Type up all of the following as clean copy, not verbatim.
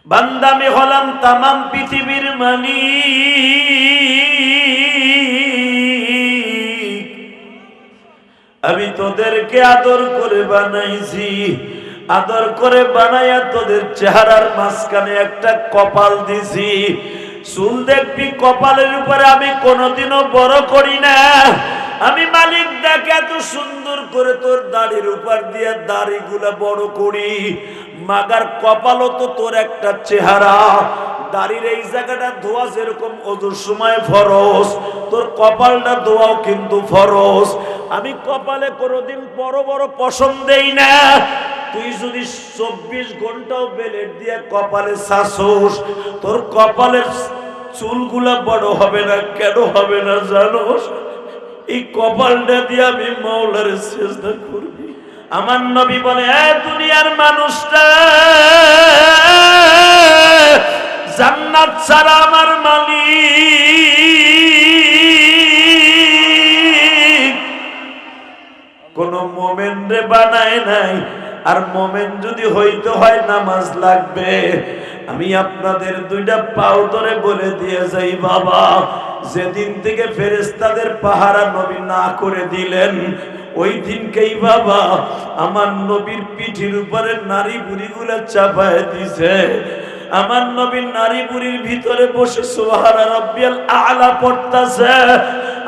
বান্দা আমি হলাম তামাম পৃথিবীর মালিক, আমি তোদেরকে আদর করে বানাইছি, আদর করে বানাইয়া তোদের চেহারার মাঝখানে একটা কপাল দিছি। চুল দেখবি কপালের উপরে আমি কোনোদিনও বড় করি না। আমি মালিক দেখে এত সুন্দর করে তোর দাড়ির উপর দিয়ে দাড়িগুলা বড় করি। মাগার কপালও তো তোর একটা চেহারা, দাড়ির এই জায়গাটা ধোয়া যেরকম ওজুর সময় ফরজ, তোর কপালটা ধোয়াও কিন্তু ফরজ। আমি কপালে কোনোদিন বড় বড় পশম দেই না। তুই যদি 24 ঘন্টাও বেলেট দিয়ে কপালে ছাসোস, তোর কপালের চুলগুলা বড় হবে না। কেন হবে না জানোস? এই কপালটা দিয়ে আমি মাওলার সিজদা করবি। আমার নবী বলে, এ দুনিয়ার মানুষটা, জান্নাত ছাড়া আমার মালিক কোন মোমেন রে বানায় নাই। আর মোমেন যদি হইতে হয় নামাজ লাগবে। আমি আপনাদের দুইটা পাও ধরে বলে দিয়ে যাই বাবা, যেদিন থেকে ফেরেশতাদের পাহারা নবী না করে দিলেন, ওই দিনকেই বাবা আমার নবীর পিঠির উপরে নারী বুড়িগুলা চাপায় দিছে। আমার নবীর নারী বুড়ির ভিতরে বসে সুবহানা রাব্বিয়াল আ'লা পড়তাছে।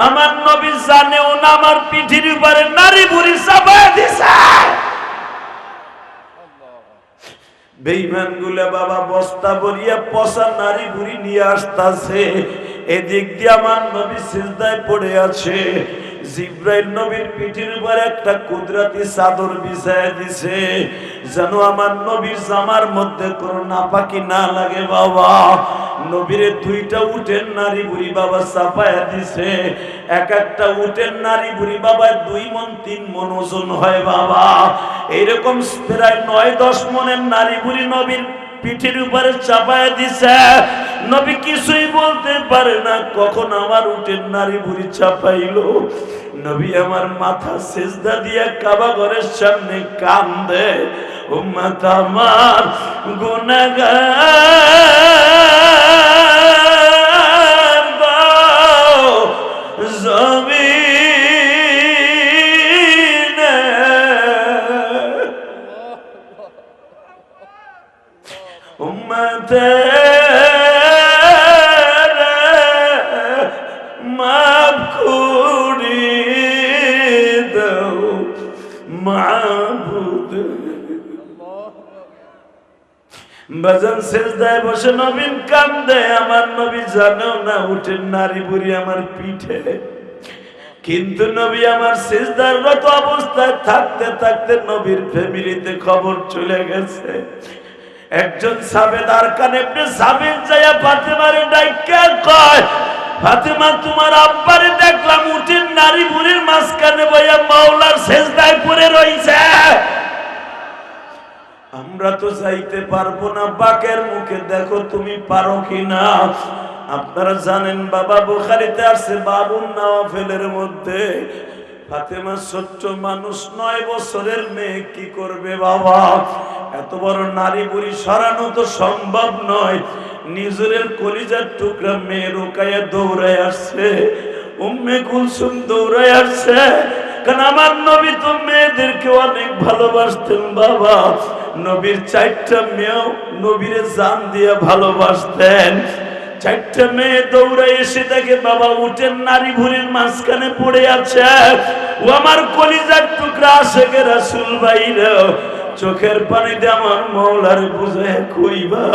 আমার নবী জানেও না আমার পিঠির উপরে নারী বুড়ি চাপায় দিছে। বেঈমান গুলা বাবা বস্তা ভরিয়া পচা নারী বুড়ি নিয়ে আসতাছে। এদিক দিয়ে আমার নবী সিজদায় পড়ে আছে। জিব্রাইল নবীর পিঠের উপর একটা কুদরতি চাদর বিছায় দিছে, যেন আমার নবীর জামার মধ্যে কোনো নাপাকি না লাগে বাবা। নবীরে দুইটা উটের নারী বুড়ি বাবা চাপায়া দিছে। এক একটা উটের নারী বুড়ি বাবা 2 মণ 3 মণ ওজন হয় বাবা। এইরকম প্রায় 9-10 মণের নারী বুড়ি নবীর পিঠের উপরে চাপায় দিছে। নবী কিছুই বলতে পারে না, কখন আমার উটের নারী বুড়ি চাপাইলো। নবী আমার মাথা সিজদা দিয়া কাবা ঘরের সামনে কান্দে, উম্মত আমার গুনাহগার দাও জমিনে, উম্মতে মাফ করে দাও মাবুদ। বাজান সিজদায় বসে নবীন কান্দে। আমার নবী জানেও না উঠেন নারী বুড়ি আমার পিঠে, কিন্তু নবী আমার সিজদাররত অবস্থায় থাকতে থাকতে নবীর ফ্যামিলিতে খবর চলে গেছে। একজন সাবেদার কানে সাবেদ যায়া ফাতেমারে ডাইকা কয়, ফাতেমা তোমার আব্বারে দেখলাম উঠেন নারী বুড়ির মাঝখানে বইয়া মাওলার সিজদায় পড়ে রইছে। আমরা তো যাইতে পারবো না, বাকের মুখে দেখো তুমি পারো কিনা। আপনারা জানেন বাবা বুখারীতে আছে বাবুন নওয়াফেলের মধ্যে ফাতেমা ছোট্ট মানুষ, 9 বছরের মেয়ে কি করবে বাবা? এত বড় নারী বুড়ি সরানো তো সম্ভব নয়। নিজের কলিজার টুকরা মেয়ে রুকায়া দৌড়ায় আসছে, উম্মে কুলসুম দৌড়ায় আসছে। কারণ আমার নবী তো মেয়েদেরকে অনেক ভালোবাসতেন বাবা। নবীর 4টা মেয়েও নবীরে জান দিয়ে ভালোবাসতেন। 4টা মেয়ে দৌড়ে এসে দেখে বাবা উঠেন নারী ভুরির মাঝখানে পড়ে আছে। ও আমার কলিজার টুকরা আশেকে রাসূল ভাইরা, চোখের পানিতে আমার মাওলার বুঝায় কইবা।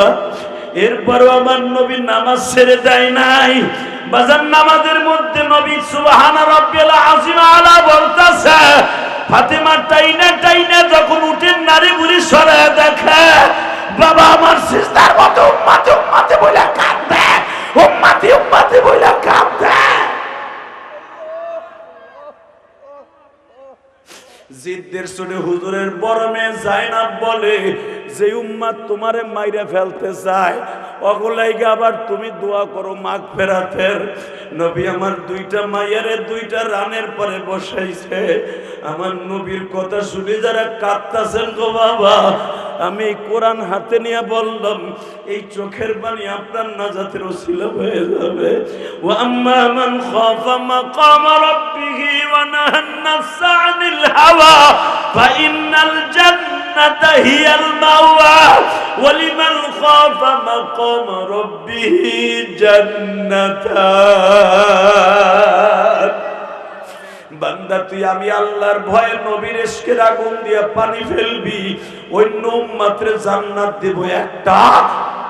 এরপরও আমার নবী নামাজ ছেড়ে দেয় নাই। বাজার নামাজের মধ্যে নবী সুবহানা রাব্বিয়াল আযীম আলা বলতাছে। ফাতেমা টাইনা টাইনা যখন উঠেন নারী বুড়ি সরায় দেখে, বাবা আমার সিজদার মতো উম্মতে উম্মতে বইলা কাঁদে, উম্মতে উম্মতে বইলা কাঁদে। জিদ্দের শুনে হুজুরের বড় মেয়ে জাইনাব বলে, যে উম্মত তোমারে মাইরা ফেলতে চায় অগলাইগে আবার তুমি দোয়া করো মাগফিরাতের। নবী আমার 2টা মাইয়ারে 2টা রানের পরে বসাইছে। আমার নবীর কথা শুনে যারা কাঁদতাছেন গো বাবা, আমি কোরআন হাতে নিয়ে বললাম এই চোখের পানি আপনার নাজাতের ওসিলা হয়ে যাবে। ওয়া আম্মা মান খাফা মাকাম রাব্বিহি ওয়া নাহান নাফসা আনিল হাওয়া ফা ইন্নাল জান্নাতা হিয়াল মাওয়া ওয়া লিমান খাফা মাকাম রাব্বিহি জান্নাতান। বান্দা তুই আমি আল্লাহর ভয়ে নবীর ইশকের আগুন দিয়ে পানি ফেলবি, অন্য উম্মতের জান্নাত দেব একটা,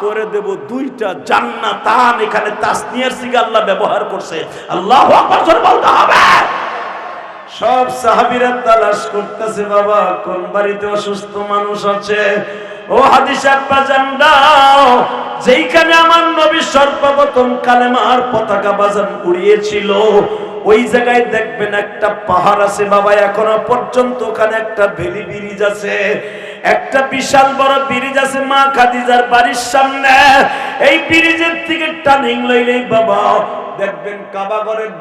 করে দেব দুইটা। জান্নাতান এখানে তাসনিয়ার সিগা আল্লাহ ব্যবহার করছে। আল্লাহু আকবার জোরে বলতে হবে। সব সাহাবীরা তালাশ করতেছে বাবা কোন বাড়িতে অসুস্থ মানুষ আছে। ও হাদিস আব্বা জানদাও, যেইখানে আমার নবী সর্বপ্রথম কালেমার পতাকা বাজান উড়িয়েছিল ওই জায়গায় দেখবেন একটা পাহাড় আছে বাবা, এখনো পর্যন্ত ওখানে একটা ভেলি ব্রিজ আছে, একটা বিশাল বড় ব্রিজ আছে মা খাদিজার বাড়ির সামনে। এই ব্রিজের থেকে টার্নিং লইলেই বাবা দেখবেন কাবাগরের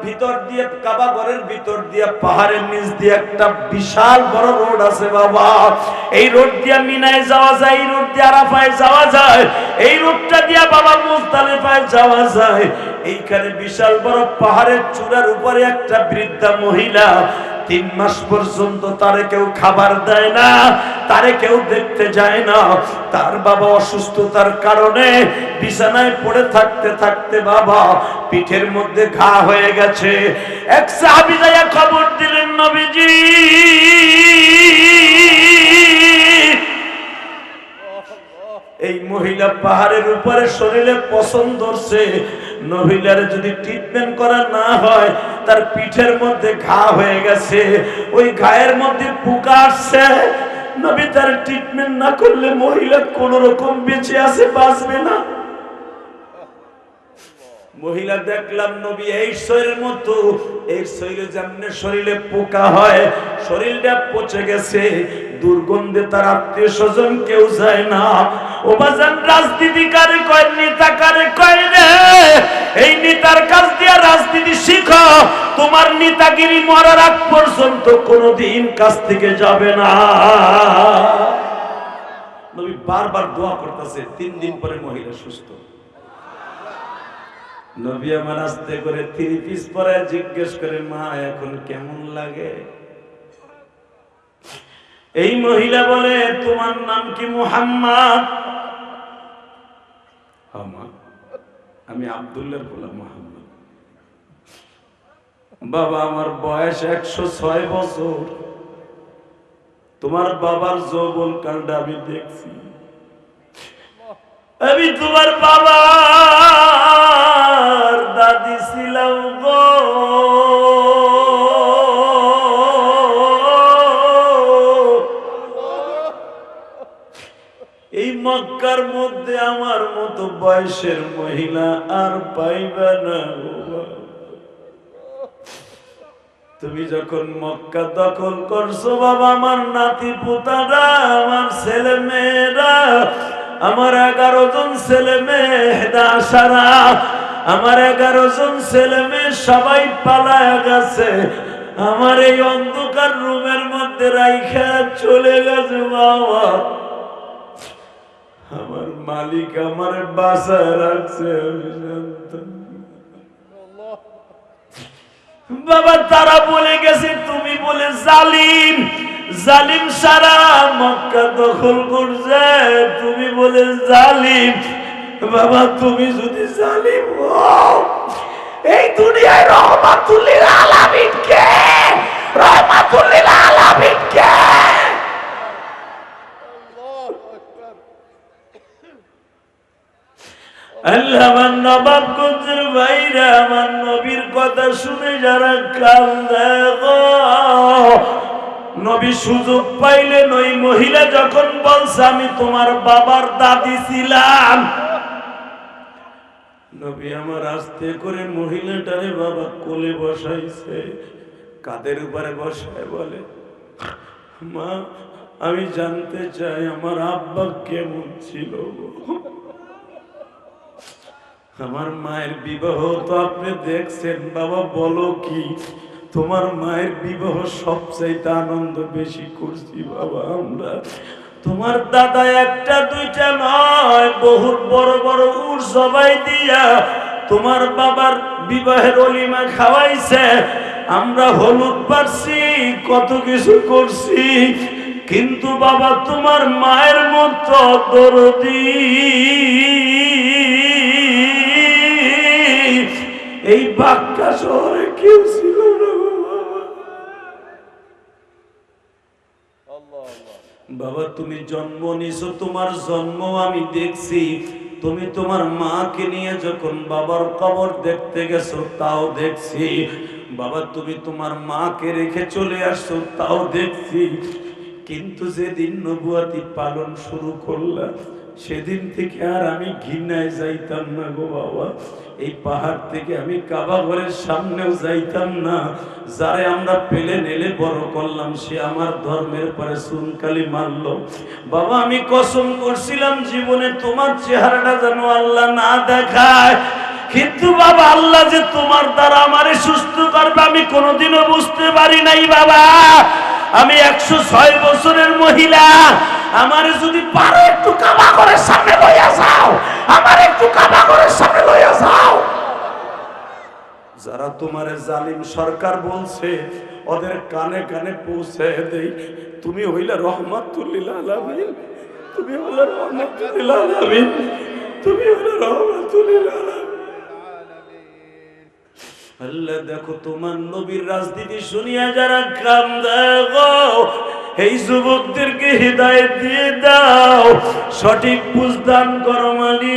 ভিতর দিয়ে পাহাড়ের নিচ দিয়ে একটা বিশাল বড় রোড আছে বাবা। এই রোড দিয়ে মিনায় যাওয়া যায়, এই রোড দিয়ে আরাফায় যাওয়া যায়, এই রোডটা দিয়ে বাবা মুজদালিফায় যাওয়া যায়। এইখানে বিশাল বড় পাহাড়ের চূড়ার উপরে একটা বৃদ্ধা মহিলা 3 মাস পর্যন্ত তারে কেউ খাবার দেয় না, তারে কেউ দেখতে যায় না। তার বাবা অসুস্থতার কারণে বিছানায় পড়ে থাকতে থাকতে বাবা পিঠের মধ্যে ঘা হয়ে গেছে। এক সাহাবী যায়া খবর দিলেন নবীজি এই মহিলা পাহাড়ের উপরে শরীরে পছন্দ ধরছে, মহিলার যদি ট্রিটমেন্ট করা না হয় তার পিঠের মধ্যে ঘা হয়ে গেছে, ওই ঘায়ের মধ্যে পোকা আসছে। নবী তার ট্রিটমেন্ট না করলে মহিলা কোন রকম বেঁচে আছে, বাঁচবে না। মহিলা দেখলাম নবী এই শরীরের মতো, এই শরীরে যেমন শরীরে পোকা হয় শরীরটা পচে গেছে, দুর্গন্ধে তার আত্মীয় স্বজন কেউ যায় না। ও বাজান রাজনীতি কারে কয়, নেতা কারে কয় রে, এই নেতার কাছ দিয়ে রাজনীতি শিখো, তোমার নেতাগিরি মরার আগ পর্যন্ত কোনোদিন কাছ থেকে যাবে না। নবী বারবার দোয়া করতেছে। 3 দিন পরে মহিলা সুস্থ। নবী আমার আস্তে করে 3 পিস পরে জিজ্ঞেস করে মা এখন কেমন লাগে? এই মহিলা বলে তোমার নাম কি? মুহাম্মদ। আমি আব্দুল্লাহর গোলাম মুহাম্মদ। বাবা আমার বয়স 106 বছর, তোমার বাবার যৌবন কালটা আমি দেখছি, আমি তোমার বাবার দাদি ছিলাম গো। এই মক্কার মধ্যে আমার মতো বয়সের মহিলা আর পাইবে না। তুমি যখন মক্কা দখল করছো বাবা, আমার নাতি পুতারা, আমার ছেলে মেয়েরা, আমার 11 জন ছেলে মেয়ে হেদাসারা, আমার 11 জন ছেলে মেয়ে সবাই পালায়া গেছে, আমার এই অন্ধকার রুমের মধ্যে রাইখা চলে গেছে বাবা। আমার মালিক আমার বাসায় রাখছে, আমি জানতাম বাবা। তারা বলে গেছে তুমি বলে জালিম, জালিম সারা মক্কা দখল করছে, তুমি বলে জালিম। বাবা তুমি যদি জালিম হও, এই দুনিয়ায় রহমাতুল লিল আলামিন কে? রহমাতুল লিল আলামিন কে? আল্লাহ আমার নবাবগঞ্জের ভাইরা, আমার নবীর কথা শুনে যারা কান্দে গো, নবী সুযোগ পাইলেন ওই মহিলা যখন বলছে আমি তোমার বাবার দাদি ছিলাম, নবী আমার আস্তে করে মহিলাটারে বাবা কোলে বসাইছে, কাদের উপরে বসায় বলে মা আমি জানতে চাই আমার আব্বা কেমন ছিল। আমার মায়ের বিবাহ তো আপনি দেখছেন বাবা, বলো কি তোমার মায়ের বিবাহ সবচাইতে আনন্দ বেশি করছি বাবা আমরা। তোমার দাদা একটা দুইটা নয়, বহুত বড় বড় উট জবাই দিয়া তোমার বাবার বিবাহের অলিমা খাওয়াইছে। আমরা হলুদ পারছি, কত কিছু করছি, কিন্তু বাবা তোমার মায়ের মতো দরদি এই বাক্কা শহরে কেউ ছিল না বাবা। তুমি জন্ম নিছো, তোমার জন্ম আমি দেখছি। তুমি তোমার মাকে নিয়ে যখন বাবার কবর দেখতে গেছো তাও দেখছি বাবা। তুমি তোমার মাকে রেখে চলে আসছো তাও দেখছি। কিন্তু যেদিন নবুয়াতি পালন শুরু করলাম সেদিন থেকে আর আমি ঘৃণায় যাইতাম না গো বাবা। এই পাহাড় থেকে আমি কাবা ঘরের সামনেও যাইতাম না। যারে আমরা পেলে নেলে বড় করলাম সে আমার ধর্মের পরে সুনকালি মারলো বাবা। আমি কসম করছিলাম জীবনে তোমার চেহারাটা যেন আল্লাহ না দেখায়, কিন্তু বাবা আল্লাহ যে তোমার দ্বারা আমারে সুস্থ করবে আমি কোনোদিনও বুঝতে পারি নাই বাবা। আমি 106 বছরের মহিলা, আমার যদি পারো একটু কাবা করে সামনে লইয়া যাও, আমার একটু কাবা করে সামনে লইয়া যাও। যারা তোমারে জালিম সরকার বলছে ওদের কানে কানে পৌঁছে দেই, তুমি হইলা রহমাতুল লিল আলামিন, তুমি হইলা রহমাতুল লিল আলামিন, তুমি হইলা রহমাতুল লিল আলামিন। আল্লাহ দেখো তোমার নবীর রাজনীতি শুনিয়া যারা কান্দে গো, এই যুবকদেরকে হিদায়াত দিয়ে দাও, সঠিক বুঝদান করো মালিক।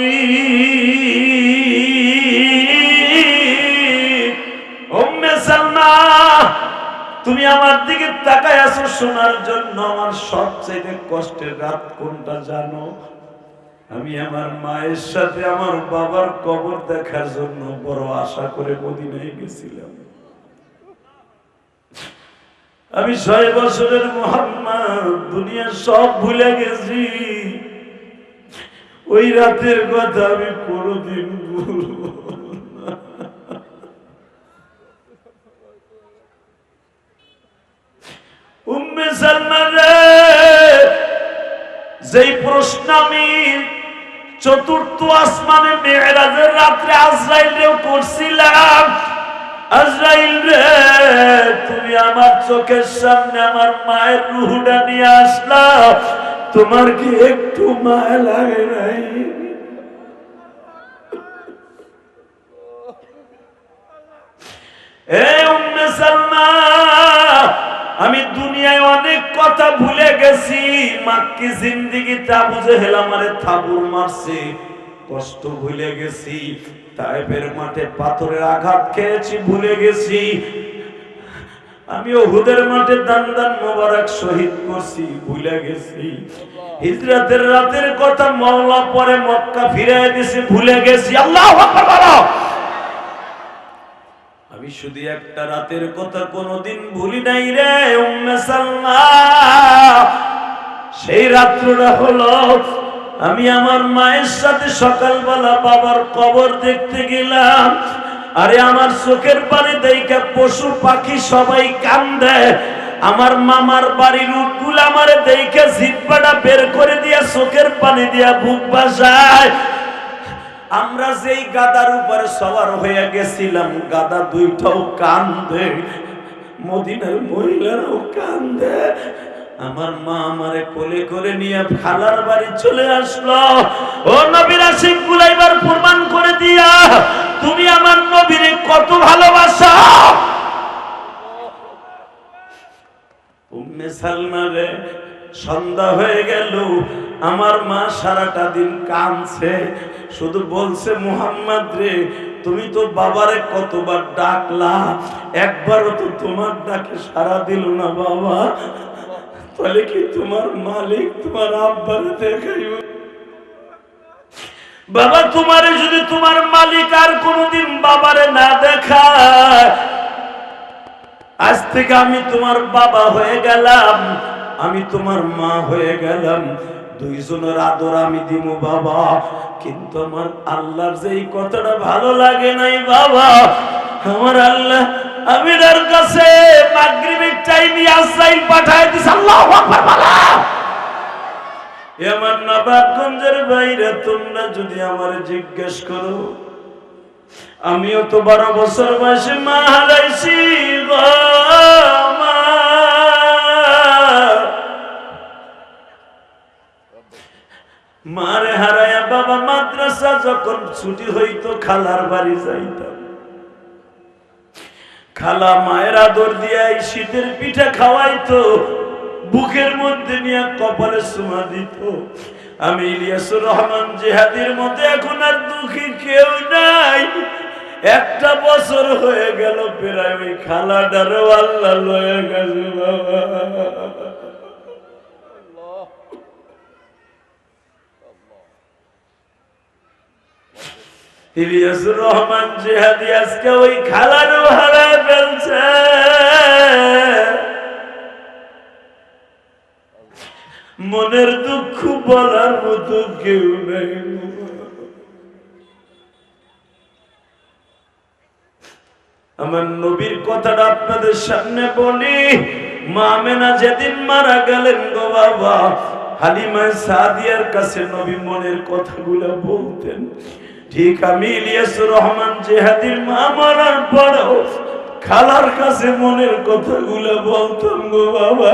উম্মে সালমা তুমি আমার দিকে তাকায় আছো শোনার জন্য। আমার সবচেয়ে কষ্টের রাত কোনটা জানো? আমি আমার মায়ের সাথে আমার বাবার কবর দেখার জন্য বড় আশা করে মদিনায় গেছিলাম। আমি 6 বছরের মুহাম্মদ, দুনিয়া সব ভুলে গেছি। ওই রাতের কথা আমি কোনোদিন ভুলবো না। উম্মে সালমা রে, যেই প্রশ্ন আমি চতুর্থ আসমানে মেরাজের রাত্রে আজরাইলকেও করছিলাম, আজরাইল রে তুমি আমার চোখের সামনে আমার মায়ের রূহটা নিয়ে আসলা, তোমার কি একটু মায়া লাগে নাই? এ উম্মে সালমা, আমি দুনিয়ায় অনেক কথা ভুলে গেছি। মাক্কি জিন্দেগিতে আবু জেহেল আমারে থাবুর মারছে, কষ্ট ভুলে গেছি। তায়েফের মাঠে পাথরের আঘাত খেয়েছি, ভুলে গেছি। আমি উহুদের মাঠে দান দান মোবারক শহীদ করছি, ভুলে গেছি। হিজরাতের রাতের কথা মাওলা পরে মক্কা ফিরিয়ে দিয়েছে, ভুলে গেছি। আল্লাহু আকবার বলো। আমি শুধু একটা রাতের কথা কোনোদিন ভুলি নাই রে উম্মে সালমা। সেই রাত্রটা হলো আমি আমার মায়ের সাথে সকালবেলা বাবার কবর দেখতে গেলাম। আরে আমার চোখের পানি দেখে পশু পাখি সবাই কান্দে। আমার মামার বাড়ির উটগুলো আমারে দেখে জিহ্বাটা বের করে দিয়া চোখের পানি দিয়া বুক ভাসায়। আমরা যেই গাদার উপরে সওয়ার হয়ে গেছিলাম, গাদা দুইটাও কান্দে, মদিনার মহিলারাও কান্দে। আমার মা আমারে কোলে করে নিয়ে খালার বাড়ি চলে আসলো। ও নবীর আশিক গুলো এবার প্রমাণ করে দিয়া তুমি আমার নবীরে কত ভালোবাসো। উম্মে সালমা রে, সন্ধ্যা হয়ে গেল, আমার মা সারাটা দিন কাঁদছে, শুধু বলছে মুহাম্মদ রে তুমি তো বাবারে কতবার ডাকলা, একবারও তো তোমার ডাকে সাড়া দিল না বাবা। তাহলে কি তোমার মালিক তোমার আব্বারে দেখাইব? বাবা তোমারে যদি তোমার মালিক আর কোনদিন বাবারে না দেখায়, আজ থেকে আমি তোমার বাবা হয়ে গেলাম, আমি তোমার মা হয়ে গেলাম, দুইজনের আদর আমি দিব বাবা। কিন্তু আমার আল্লাহর যে এই কথাটা ভালো লাগে নাই বাবা। আমার আল্লাহ আমিনার কাছে মাগরিবের টাইমে আজরাইল পাঠায় দিছে। আল্লাহু আকবার বলো। আমার নবাবগঞ্জের বাইরে তোমরা যদি আমার জিজ্ঞেস করো, আমিও তো 12 বছর বয়সে মা হারাইছি গো মা। মারে হারায়া বাবা মাদ্রাসা যখন ছুটি হইতো খালার বাড়ি যাইতাম। খালা মায়ের আদর দিয়া এই শীতের পিঠা খাওয়াইতো, বুকের মধ্যে নিয়ে কপালে চুমা দিত। আমি ইলিয়াসুর রহমান জিহাদির মতো এখন আর দুঃখী কেউ নাই। 1টা বছর হয়ে গেল প্রায়, ওই খালাটারও আল্লাহ লয়ে গেছে বাবা। ইলিয়াসুর রহমান জিহাদি আজকে ওই খালারও হারায় ফেলছে। মনের দুঃখ বলার মতো কেউ নেই। আমার নবীর কথাটা আপনাদের সামনে বলি। মা আমেনা যেদিন মারা গেলেন গো বাবা, হালিমা সাদিয়ার কাছে নবী মনের কথাগুলো বলতেন। ঠিক আমি ইলিয়াসুর রহমান জিহাদির মা মরার পরেও খালার কাছে মনের কথাগুলো বলতাম গো বাবা।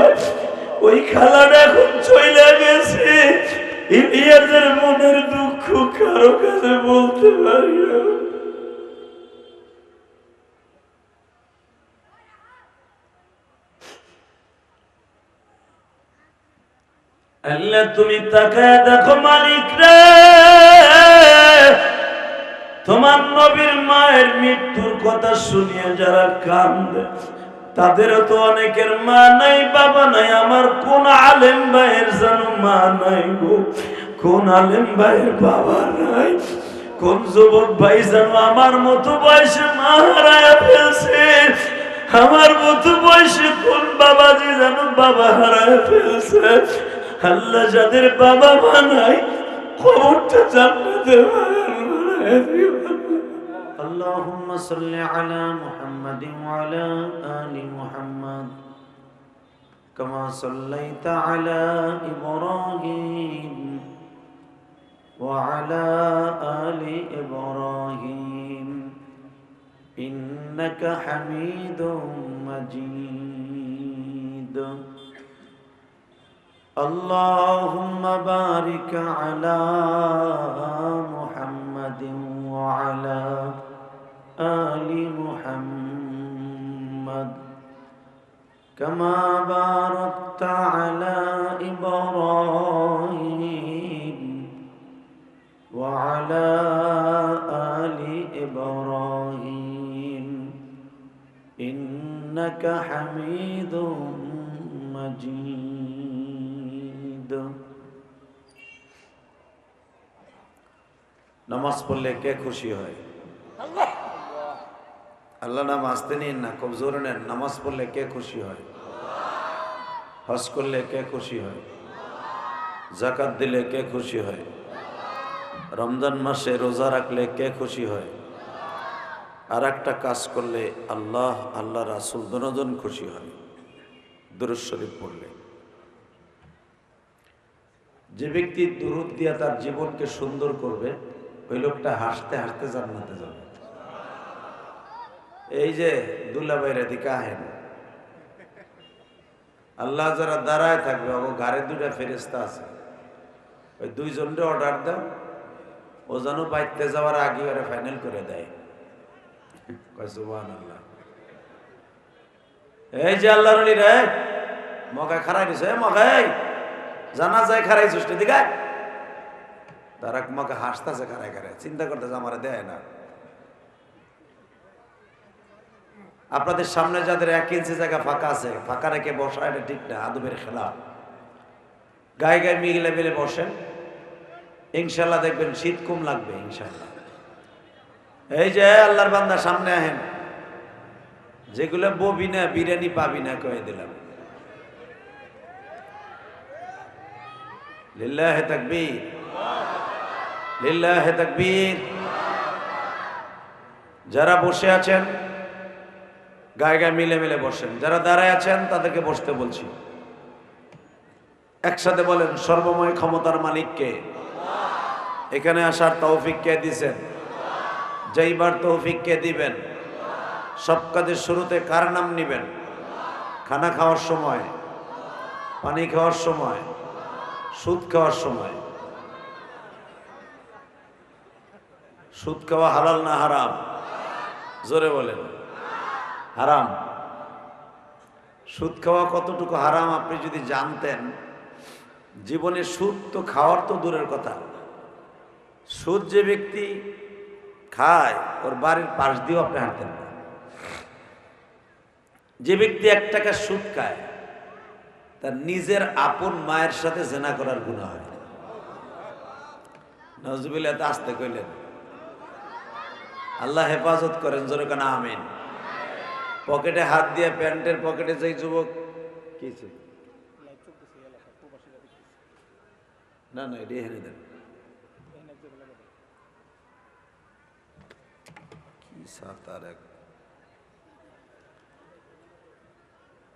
ওই খালাটা এখন চলে গেছে, ইলিয়াসের মনের দুঃখ কারো কাছে বলতে পারি না। আল্লাহ তুমি তাকায় দেখো মালিক রে, তোমার নবীর মায়ের মৃত্যুর কথা শুনিয়ে যারা কান্দে, তাদেরও তো অনেকের মা নাই বাবা নাই। আমার কোন আলেম ভাইয়ের যেন মা নাই গো, কোন আলেম ভাইয়ের বাবা নাই, কোন যুবক ভাই যেন আমার মতো বয়সে মা হারায় ফেলছে, আমার মতো বয়সে কোন বাবাজি যেন বাবা হারায় ফেলছে। আল্লাহ যাদের বাবা মা নাই, কবরটা জান্নাতে বানায় দিও। اللهم صل على محمد وعلى آل محمد كما صليت على إبراهيم وعلى آل إبراهيم إنك حميد مجيد اللهم بارك على محمد وعلى آل محمد كما باركت على إبراهيم وعلى آل إبراهيم إنك حميد مجيد নামাজ পড়লে কে খুশি হয়? আল্লাহ নাম আসতে নিন না, খুব জোরে নেন। নামাজ পড়লে কে খুশি হয়? হজ করলে কে খুশি হয়? যাকাত দিলে কে খুশি হয়? রমজান মাসে রোজা রাখলে কে খুশি হয়? আর একটা কাজ করলে আল্লাহ আল্লাহ রাসূল দুজন খুশি হয়, দুরূদ শরীফ পড়লে। যে ব্যক্তি দুরূদ দিয়া তার জীবনকে সুন্দর করবে, ওই লোকটা হাসতে হাসতে জান্নাতে যাবে। এই যে দুলাভাইরা দিকে আহেন, আল্লাহ যারা দাঁড়ায় থাকবে, ও ঘরে 2টা ফেরেশতা আছে, ওই 2 জনরে অর্ডার দাও, ও যেন বাইতে যাওয়ার আগে ওরা ফাইনাল করে দেয়। কয় সুবহানাল্লাহ। এই যে আল্লাহর ওলি রে, মগায় খারাই দিছে, মগাই জানা যায় খারাইছিস দিকে, তারা মগে হাসতেছে খারাই খারাই, চিন্তা করতেছে আমার দেয় না। আপনাদের সামনে যাদের 1 ইঞ্চি জায়গা ফাঁকা আছে, ফাঁকা রেখে বসা এটা ঠিক না, আদবের খেলাফ। গায়ে গায়ে মিলে মিলে বসেন, ইনশাল্লাহ দেখবেন শীত কম লাগবে ইনশাল্লাহ। এই যে আল্লাহর বান্দা সামনে আহেন, যেগুলো ববি না বিরিয়ানি পাবি না কয়ে দিলাম। লিল্লাহে তাকবীর, লিল্লাহে তাকবীর। যারা বসে আছেন গায়ে গায়ে মিলে মিলে বসেন, যারা দাঁড়ায় আছেন তাদেরকে বসতে বলছি। একসাথে বলেন, সর্বময় ক্ষমতার মালিককে। এখানে আসার তৌফিক কে দিবেন? যাইবার তৌফিক কে দিবেন? সব কাজের শুরুতে কার নাম নিবেন? খানা খাওয়ার সময়, পানি খাওয়ার সময়, সুদ খাওয়ার সময়। সুদ খাওয়া হালাল না হারাম? জোরে বলেন। হারাম। সুদ খাওয়া কতটুকু হারাম আপনি যদি জানতেন, জীবনে সুদ তো খাওয়ার তো দূরের কথা, সুদ যে ব্যক্তি খায় ওর বাড়ির পাশ দিয়েও আপনি হাঁটতেন না। যে ব্যক্তি 1 টাকা সুদ খায় তার নিজের আপন মায়ের সাথে জেনা করার গুনাহ হয়। নজরুল্লাহ তো আসতে কইলেন। আল্লাহ হেফাজত করেন, জোরে কেন আমিন। পকেটে হাত দিয়ে প্যান্টের পকেটে যেই যুবক কি না না এটি হেনে দেন কি সাতার এক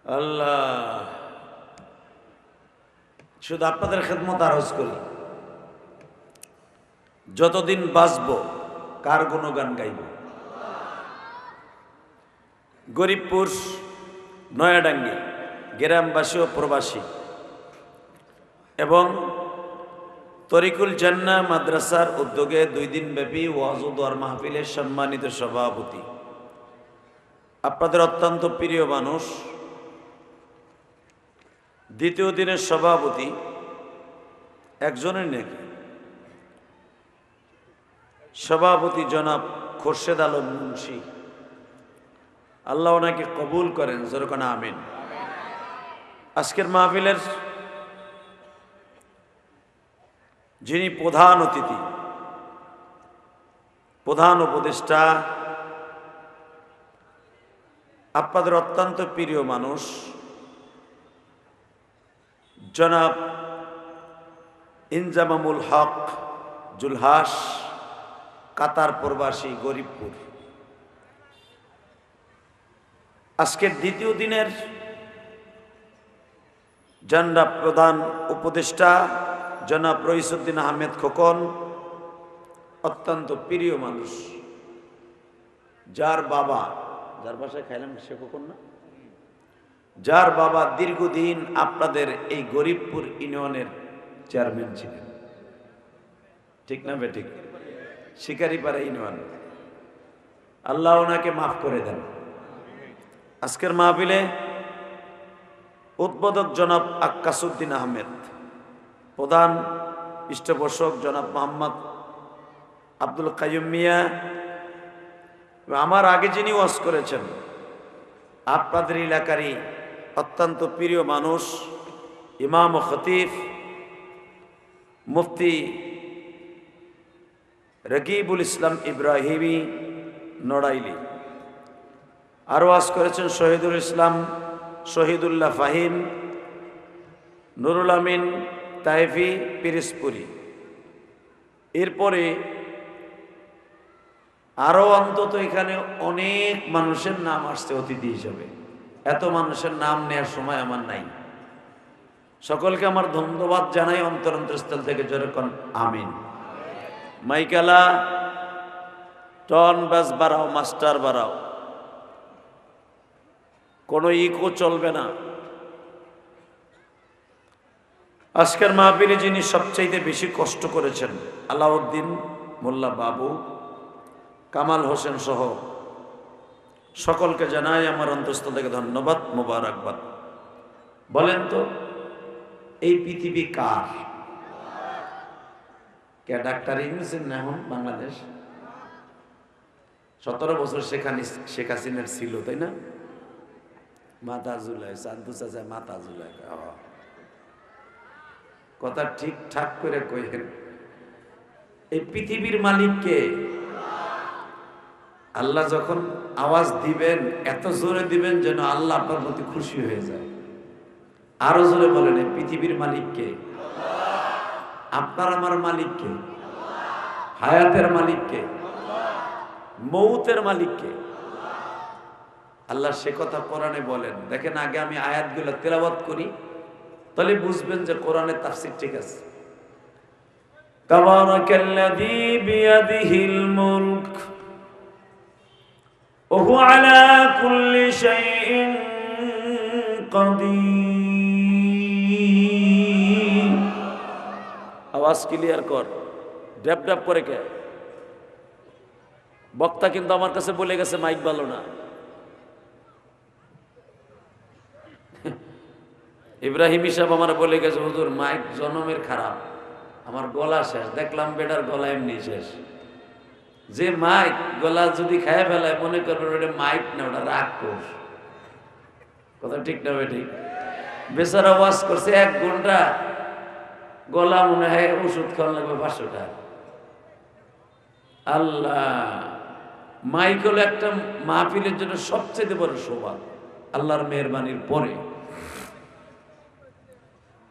আল্লাহ, শুধু আপনাদের খেদমত আরজ করি, যতদিন বাঁচব কার গুণগান গাইব? গরিবপুর নয়াডাঙ্গি গ্রামবাসী ও প্রবাসী এবং তরিকুল জান্নাহ মাদ্রাসার উদ্যোগে 2 দিন ব্যাপী ওয়াজ ও দোয়ার মাহফিলের সম্মানিত সভাপতি, আপনাদের অত্যন্ত প্রিয় মানুষ, দ্বিতীয় দিনের সভাপতি একজনের নাকি সভাপতি জনাব খোরশেদ আলম মুন্সি, আল্লাহ ওনাকে কবুল করেন, যেরকম আমিন। আজকের মাহফিলের যিনি প্রধান অতিথি, প্রধান উপদেষ্টা, আপনাদের অত্যন্ত প্রিয় মানুষ জনাব ইনজামামুল হক জুলহাস, কাতার প্রবাসী, গরিবপুর। আজকের দ্বিতীয় দিনের জনাব প্রধান উপদেষ্টা জনাব রইসুদ্দিন আহমেদ খোকন, অত্যন্ত প্রিয় মানুষ, যার বাবা, যার বাসায় খাইলাম সে খোকন না, যার বাবা দীর্ঘদিন আপনাদের এই গরিবপুর ইউনিয়নের চেয়ারম্যান ছিলেন, ঠিক না বেঠিক? শিকারিপাড়া ইউনিয়ন। আল্লাহ ওনাকে মাফ করে দেন। আজকের মাহফিলে উদ্বোধক জনাব আক্কাসউদ্দিন আহমেদ, প্রধান পৃষ্ঠপোষক জনাব মোহাম্মদ আব্দুল কাইয়ুম মিয়া, আমার আগে যিনি ওয়াজ করেছেন আপনাদের এলাকারই অত্যন্ত প্রিয় মানুষ, ইমাম ও খতিব মুফতি রকিবুল ইসলাম ইব্রাহিমি নড়াইলি, আরও ওয়াজ করেছেন শহীদুল ইসলাম, শহীদুল্লাহ ফাহিম, নুরুল আমিন তাইফি পিরিসপুরি। এরপরে আরও অন্তত এখানে অনেক মানুষের নাম আসছে অতিথি হিসেবে। এত মানুষের নাম নেওয়ার সময় আমার নাই। সকলকে আমার ধন্যবাদ জানাই অন্তরস্থল থেকে, যেরকম আমিন। মাইকালা টন বাস বাড়াও, মাস্টার বাড়াও, কোনো ইকো চলবে না। আজকের মাহফিলে যিনি সবচাইতে বেশি কষ্ট করেছেন, আলাউদ্দিন মোল্লা বাবু, কামাল হোসেন সহ সকলকে জানাই আমার অন্তঃস্থল থেকে ধন্যবাদ, মোবারকবাদ। বলেন তো এই পৃথিবী কার? কে ডাক্তার ইউনুসের না এখন বাংলাদেশ? 17 বছর শেখ হাসিনার ছিল, তাই না? মাথা জুলাই, সাধু চাচা মাথা জুলাই, কথা ঠিকঠাক করে কইেন। এই পৃথিবীর মালিককে আল্লাহ যখন আওয়াজ দিবেন এত জোরে দিবেন যেন আল্লাহ আপনার প্রতি খুশি হয়ে যায়। আরো জোরে বলেন, এই পৃথিবীর মালিককে? আপনার আমার মালিককে? হায়াতের মালিককে? মৌতের মালিককে? আল্লাহ সে কথা কোরআনে বলেন। দেখেন, আগে আমি আয়াতগুলো তেলাওয়াত করি, তাহলে বুঝবেন যে কোরআনের তাফসীর ঠিক আছে। তাবারাকাল্লাযী বিয়াদিহিল মুলক ওয়া হুয়া আলা কুল্লি শাইইন কাদির। আওয়াজ ক্লিয়ার কর, ড্যাপ ড্যাপ করে কে? বক্তা কিন্তু আমার কাছে বলে গেছে মাইক ভালো না। ইব্রাহিম সাহেব আমার বলে গেছে, হুজুর মাইক জনমের খারাপ, আমার গলা শেষ। দেখলাম বেটার গলা এমনি শেষ। যে মাইক গলা যদি খায় ফেলায় মনে করবেন ওটা মাইক না, ওটা রাগ কোষ। কথা ঠিক না বেটি? বেচারা ওয়াজ করছে 1 ঘন্টা, গলা মনে হয় ওষুধ খাওয়া লাগবে 500 টাকা। আল্লাহ, মাইক হলো একটা মাহফিলের জন্য সবচেয়ে বড় সৌভাগ্য আল্লাহর মেহেরবানির পরে।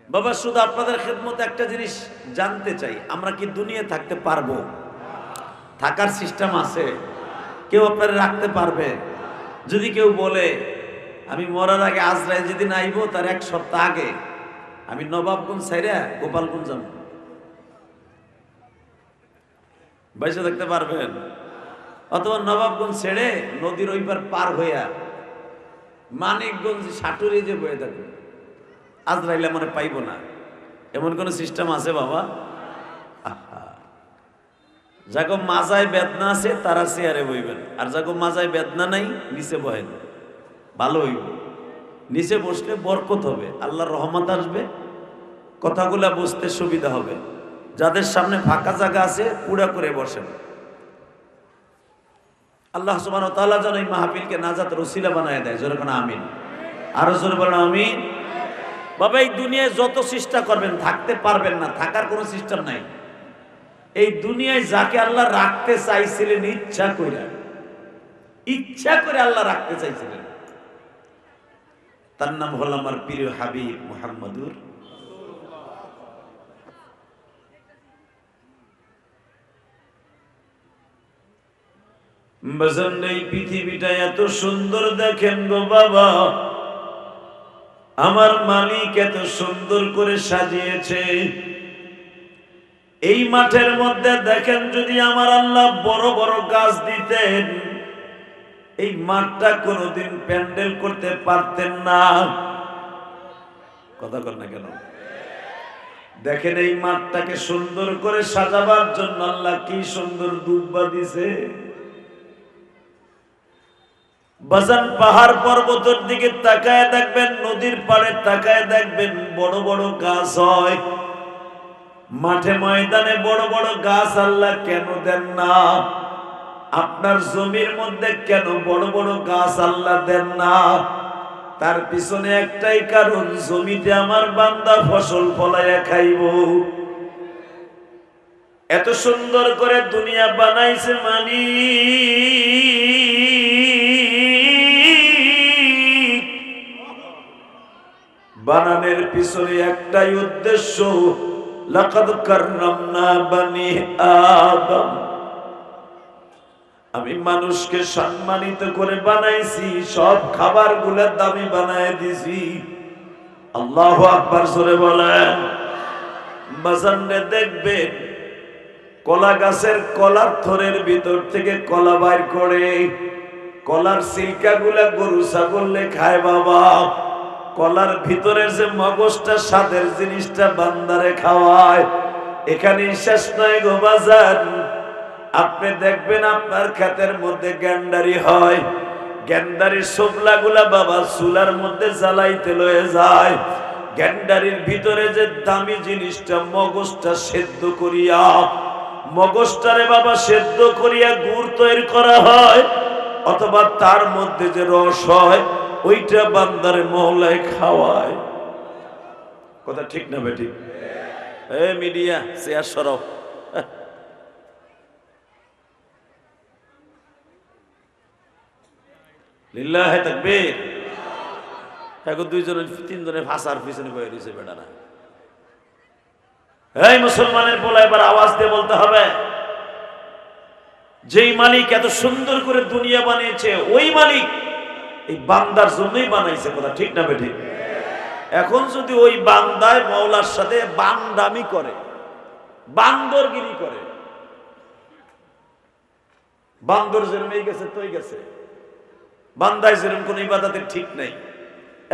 বাবা শুধু আপনাদের খেদমতে একটা জিনিস জানতে চাই, আমরা কি দুনিয়া থাকতে পারবো? থাকার সিস্টেম আছে? কেউ আপনারা রাখতে পারবে? যদি কেউ বলে আমি মরার আগে আজরাইল যেদিন আইবো তার 1 সপ্তাহ আগে আমি নবাবগঞ্জ ছাইরা গোপালগঞ্জ যাব, বাইসে থাকতে পারবেন? অথবা নবাবগঞ্জ ছেড়ে নদীর ওই পার হইয়া মানিকগঞ্জ সাটুরি যে বয়ে থাকবে, আজরাইল মানে পাইব না, এমন কোন সিস্টেম আছে বাবা? যাকে মাজায় বেদনা আছে তারা চেয়ারে বইবেন, আর যাকে মাজায় বেদনা নাই নিচে বহেন, ভালো হইব। নিচে বসলে বরকত হবে, আল্লাহর রহমত আসবে, কথাগুলা বুঝতে সুবিধা হবে। যাদের সামনে ফাঁকা জায়গা আছে পুরা করে বসেন। আল্লাহ সুবহানাহু ওয়া তাআলা যেন এই মাহফিলকে নাজাতের ওসিলা বানায় দেয়। জোরে কোন আমিন। আরো জোরে বলেন আমিন। বাবা এই দুনিয়ায় যত চেষ্টা করবেন থাকতে পারবেন না, থাকার কোনো সিস্টেম নাই। এই দুনিয়ায় যাকে আল্লাহ রাখতে চাইছিলেন ইচ্ছা করে আল্লাহ রাখতে চাইছিলেন, তার নাম হল আমার প্রিয় হাবিব মুহাম্মদুর। এই পৃথিবীটা এত সুন্দর দেখেন গো বাবা, আমার মালিক এত সুন্দর করে সাজিয়েছে। এই মাঠের মধ্যে দেখেন যদি আমার আল্লাহ বড় বড় গাছ দিতেন, এই মাঠটা কোনোদিন প্যান্ডেল করতে পারতেন না। কথা বল না কেন? দেখেন এই মাঠটাকে সুন্দর করে সাজাবার জন্য আল্লাহ কি সুন্দর দুব্বা দিছে। বাজান পাহাড় পর্বতের দিকে তাকায় দেখবেন, নদীর পাড়ে তাকায় দেখবেন বড় বড় গাছ হয়। মাঠে ময়দানে বড় বড় গাছ আল্লাহ কেন দেন না? আপনার জমির মধ্যে কেন বড় বড় গাছ আল্লাহ দেন না? তার পিছনে একটাই কারণ, জমিতে আমার বান্দা ফসল ফলাইয়া খাইব। এত সুন্দর করে দুনিয়া বানাইছে বানানোর পিছনে একটাই উদ্দেশ্য, লাকাদ কাররামনা বানি আদম। আমি মানুষকে সম্মানিত করে বানাইছি, সব খাবারগুলো দামি বানায় দিছি। আল্লাহু আকবার জোরে বলেন। বাজারে দেখবেন কলা গাছের কলার থরের ভিতর থেকে কলা বাইর করে, কলার সিল্কাগুলা গরু ছাগলে খায় বাবা। কলার ভিতরের যে মগজটা স্বাদের জিনিসটা বান্দারে খাওয়ায়। এখানে শেষ নয় গো বাজার, আপনি দেখবেন আপনার ক্ষেতের মধ্যে গ্যান্ডারি হয়, গ্যান্ডারির সোবলাগুলা বাবা চুলার মধ্যে জ্বালাইতে লয়ে যায়। গ্যান্ডারির ভিতরে যে দামি জিনিসটা মগজটা সেদ্ধ করিয়া, মগজটারে বাবা সেদ্ধ করিয়া গুড় তৈরি করা হয়, অথবা তার মধ্যে যে রস হয় ওইটা বান্দারে মহলায় খাওয়ায়। কথা ঠিক না বেটি? এ মিডিয়া চেয়ার সরাও। লিল্লাহি তাকবীর। এখন 2 জনের 3 জনের ভাষার পিছনে বয়ে রয়েছে বেটারা। এই মুসলমানের পোলা এবার আওয়াজ দিয়ে বলতে হবে, যেই মালিক এত সুন্দর করে দুনিয়া বানিয়েছে ওই মালিক এই বান্দার জন্যই বানাইছে। কথা ঠিক না বেঠিক? এখন যদি ওই বান্দায় মওলার সাথে বান্দামি করে, বান্দরগিরি করে, বান্দর যেরকম এই গেছে তোই গেছে, বান্দায় যেরকম কোন ইবাদতের ঠিক নাই।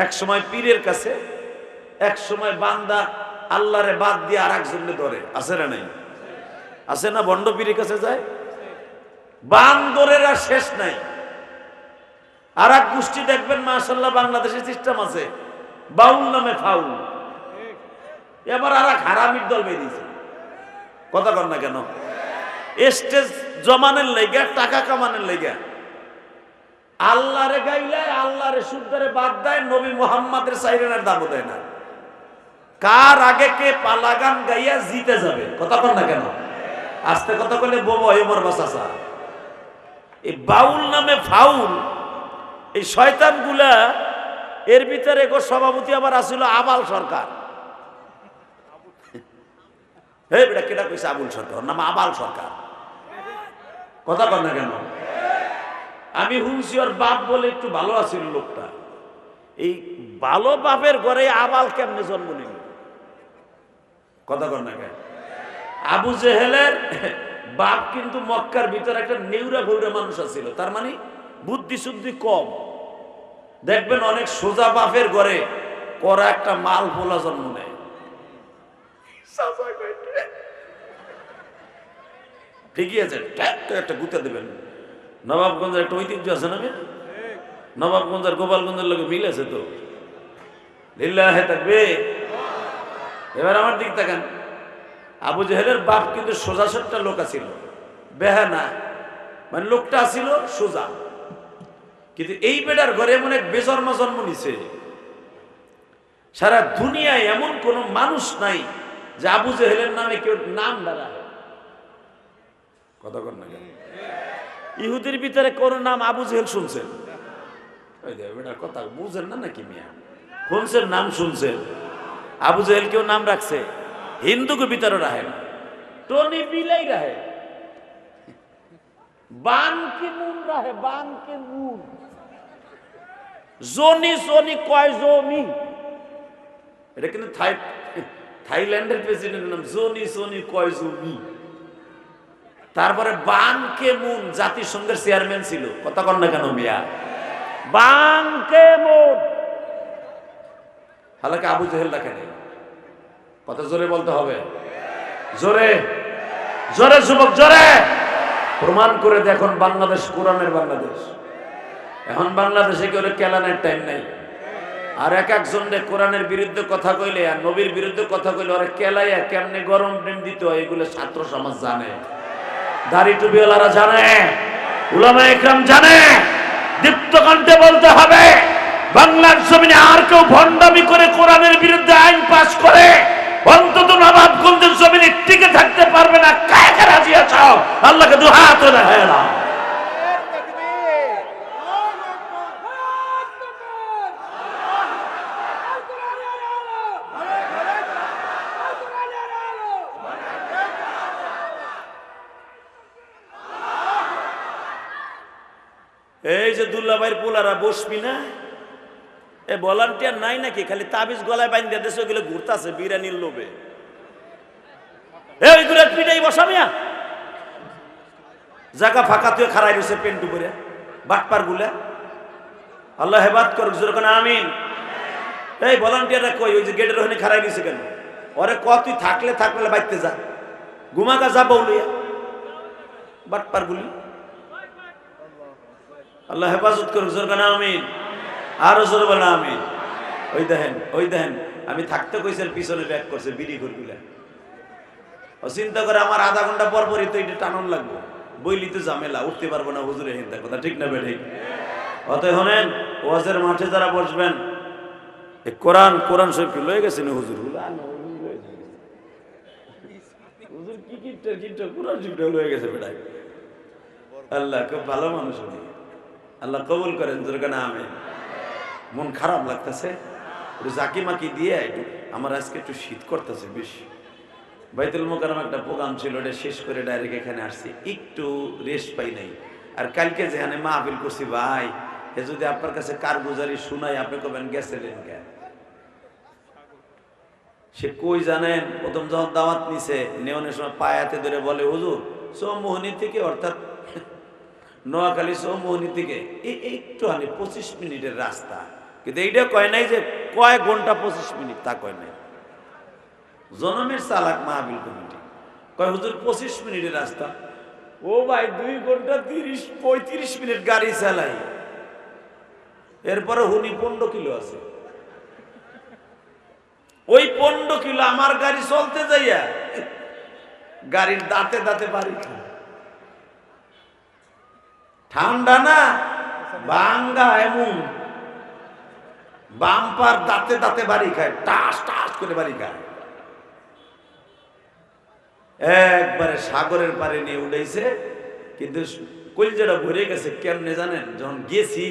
এক সময় পীরের কাছে, এক সময় বান্দা আল্লাহরে বাদ দিয়ে আর একজনকে ধরে, আছে না নাই? আছে না? বন্ড পীরের কাছে যায়, বান্দরের আর শেষ নাই। আর এক গোষ্ঠী দেখবেন মাশাআল্লাহ বাংলাদেশের সিস্টেম আছে, বাউল নামে ফাউল। এবার আর এক হারামির দল বেরিয়েছে, কথা কর না কেন? স্টেজ জমানের লেগে, টাকা কামানের লেগে আল্লাহরে গাইলে আল্লাহরে শুদ্ধরে বাদ দেয়, নবী মুহাম্মাদের সাইরেনের দামও দেয় না। কার আগে কে পালাগান গাইয়া জিতে যাবে, কথা কর না কেন? আস্তে কথা বলে বোবো এমর বাসাসা। এই বাউল নামে ফাউল, এই শয়তান গুলা, এর ভিতরে গো সভাপতি আবার আসিল আবাল সরকার। হে বেটা কেটা কইছে আবুল সরকার, নাম আবাল সরকার, কথা কর না কেন? আমি হুঁসি ওর বাপ বলে একটু ভালো আছিল লোকটা। এই ভালো বাপের ঘরে আবাল কেমনে জন্ম নিল, কথা কর না কেন? আবু জেহেলের বাপ কিন্তু মক্কার ভিতরে একটা নেউরা ঘুরা মানুষ আছিল, তার মানে বুদ্ধি শুদ্ধি কম। দেখবেন অনেক সোজা বাপের ঘরে করা একটা মাল পোলা জন্ম নেয়। ঠিকই আছে, একটা গুতা দেবেন। নবাবগঞ্জের একটা ঐতিহ্য আছে না, নবাবগঞ্জের গোপালগঞ্জের লোক মিল আছে তো, লিল্লাহে তাকবীর। এবার আমার দিক তাকান, আবু জেহেলের বাপ কিন্তু সোজা সট্টা লোক আছিল, বেহানা, মানে লোকটা আছিল সোজা। কিন্তু এই বেটার ঘরে এমন এক বেজন্মা জন্ম নিছে, সারা দুনিয়ায় এমন কোন মানুষ নাই যে আবু জেহেলের নামে কেউ নাম দাঁড়ায়, কথা কর না কেন? ইহুদির ভিতরে কোন নাম আবু জেহেল শুনছেন? বেটার কথা বুঝেন না নাকি মিয়া? শুনছেন, নাম শুনছেন? আবু জেহেল কেউ নাম রাখছে? হিন্দুকে ভিতরে রাখে না, টনি বিলাই রাখে, বান কি মুন রাখে, বান কি মুন, জনি সনি কয় জমি। এটা কিন্তু থাইল্যান্ডের প্রেসিডেন্টের নাম, জনি সনি কয় জমি। তারপরে বান কে মুন জাতিসংঘের চেয়ারম্যান ছিল, কথা কর না কেন মিয়া? বান কে মুন, হালাকে আবু জেহেল রাখে নাই। কত জোরে বলতে হবে, জোরে জোরে যুবক, জোরে প্রমাণ করে দেখুন বাংলাদেশ কোরআনের বাংলাদেশ। এখন বাংলাদেশে কেউ কেলানের টাইম নাই। আর এক একজনকে কোরআনের বিরুদ্ধে কথা কইলে আর নবীর বিরুদ্ধে কথা কইলে ওরা কেলাইয়া কেমনে গরম প্রেম দিতে হয় এগুলো ছাত্র সমাজ জানে, দাড়ি টুপিওয়ালারা জানে, উলামা ইকরাম জানে। দীপ্ত কণ্ঠে বলতে হবে, বাংলার জমিনে আর কেউ ভণ্ডামি করে কোরআনের বিরুদ্ধে আইন পাস করে অন্তত নবাবগঞ্জের জমিনে টিকে থাকতে পারবে না। কাকে রাজি আছো? আল্লাহকে দুহাত দেখায় না। এই যে দুল্লাভাইয়ের পোলারা বসবি না, এ ভলান্টিয়ার নাই নাকি? খালি তাবিজ গলায় বাইন দিয়ে দেশে ওগুলো ঘুরতেছে বিরিয়ানির লোভে। ওইগুলো পিটাই বসামিয়া জায়গা ফাঁকা তুই খারাই রয়েছে পেন্টু করে বাটপার গুলা। আল্লাহ হেবাত করুক, যেরকম আমিন। এই ভলান্টিয়াররা কই? ওই যে গেটের ওখানে খারাই রয়েছে কেন? ওরে ক তুই থাকলে থাকলে বাইতে যা, ঘুমাকা যা বউলিয়া বাটপার গুলি। আল্লাহ হেফাজত করুক, যেরকম আমিন। আরো জোরে বলে আমিন। ওই দেখেন, ওই দেখেন, আমি থাকতে কইছে পিছনে ব্যাক করছে বিড়ি ঘুরগুলা। ও চিন্তা করে আমার আধা ঘন্টা পর পরই তো এটা টানন লাগবো, বইলি তো ঝামেলা, উঠতে পারবো না হুজুরে হিন্দা কথা, ঠিক না বেঠিক? অতএব হলেন ওয়াজের মাঠে যারা বসবেন, কোরআন কোরআন শরীফ লয়ে গেছেন হুজুর, হুজুর কি কিটটা কিটটা কোরআন শরীফ লয়ে গেছে বেটাই। আল্লাহ খুব ভালো মানুষ উনি, আল্লাহ কবুল করেন, যেরকম আমিন। মন খারাপ লাগতেছে, একটু জাকি মাকি দিয়ে একটু আমার আজকে একটু শীত করতেছে বেশি। বাইতুল মোকাররম একটা প্রোগ্রাম ছিল, ওটা শেষ করে ডাইরেক্ট এখানে আসছি, একটু রেস্ট পাই নাই। আর কালকে যেখানে মাহফিল করছি ভাই, এ যদি আপনার কাছে কারগুজারি শুনাই আপনি কবেন গেছিলেন কেন? সে কই জানেন, প্রথম যখন দাওয়াত নিছে নেওয়ানোর সময় পায়াতে ধরে বলে, হুজুর চৌমোহনী থেকে, অর্থাৎ নোয়াখালী চৌমোহনী থেকে একটু 25 মিনিটের রাস্তা, কিন্তু এইটা কয় নাই যে কয় ঘন্টা 25 মিনিট, তা কয় নাই। জনমের চালাক মাহফিল কমিটি কয় হুজুর 25 মিনিটের রাস্তা। ও ভাই 2 ঘন্টা 35 মিনিট গাড়ি চালাই, এরপরে হুনি 15 কিলো আছে। ওই 15 কিলো আমার গাড়ি চলতে যাইয়া গাড়ির দাঁতে দাঁতে বাড়ি খায়। ঠান্ডা না ভাঙ্গা এমন বাম্পার দাঁতে দাঁতে বাড়ি খায়, টাস টাস করে বাড়ি খায়। একবারে সাগরের পারে নিয়ে উঠেছে, কিন্তু কলিজাটা ভরে গেছে। কেমনে জানেন, যখন গেছি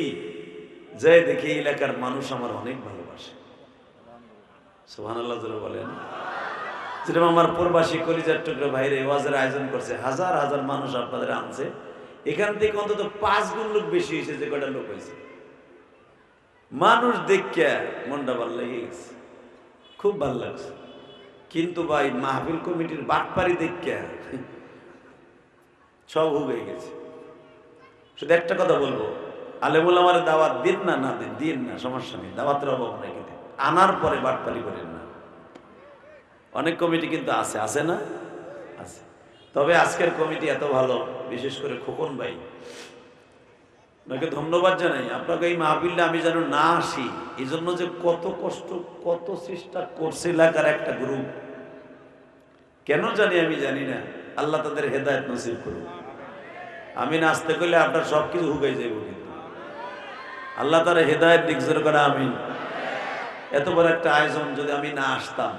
যে দেখি এলাকার মানুষ আমার অনেক ভালোবাসে। সুবহানাল্লাহ বলেন। যেরকম আমার প্রবাসী কলিজার টুকরো ভাইরে ওয়াজের আয়োজন করছে, হাজার হাজার মানুষ আপনাদের আনছে, এখান থেকে অন্তত 5 গুণ লোক বেশি হয়েছে যে কটা লোক হয়েছে। মানুষ দেখে মনটা ভালো লেগে গেছে, খুব ভালো লাগছে। কিন্তু ভাই মাহফিল কমিটির বাটপারি দেখে সব হয়ে গেছে। শুধু একটা কথা বলবো, আলেমুল আমার দাওয়াত দিন না, না দিন না, সমস্যা নেই, দাওয়াতের অভাব নাই, কিন্তু আনার পরে বাটপারি করেন না। অনেক কমিটি কিন্তু আছে না, আছে। তবে আজকের কমিটি এত ভালো, বিশেষ করে খোকন ভাই, আপনাকে ধন্যবাদ জানাই। আপনাকে এই মাহফিলটা আমি যেন না আসি, এই জন্য যে কত কষ্ট, কত চেষ্টা করছে এলাকার একটা গ্রুপ, কেন জানি আমি জানি না। আল্লাহ তাদের হেদায়েত নসিব করুন। আমি না আসতে করলে আপনার সবকিছু হুগাই যাইব, কিন্তু আল্লাহ তারা হেদায়েত দিক জোর করে। আমি এত বড় একটা আয়োজন যদি আমি না আসতাম,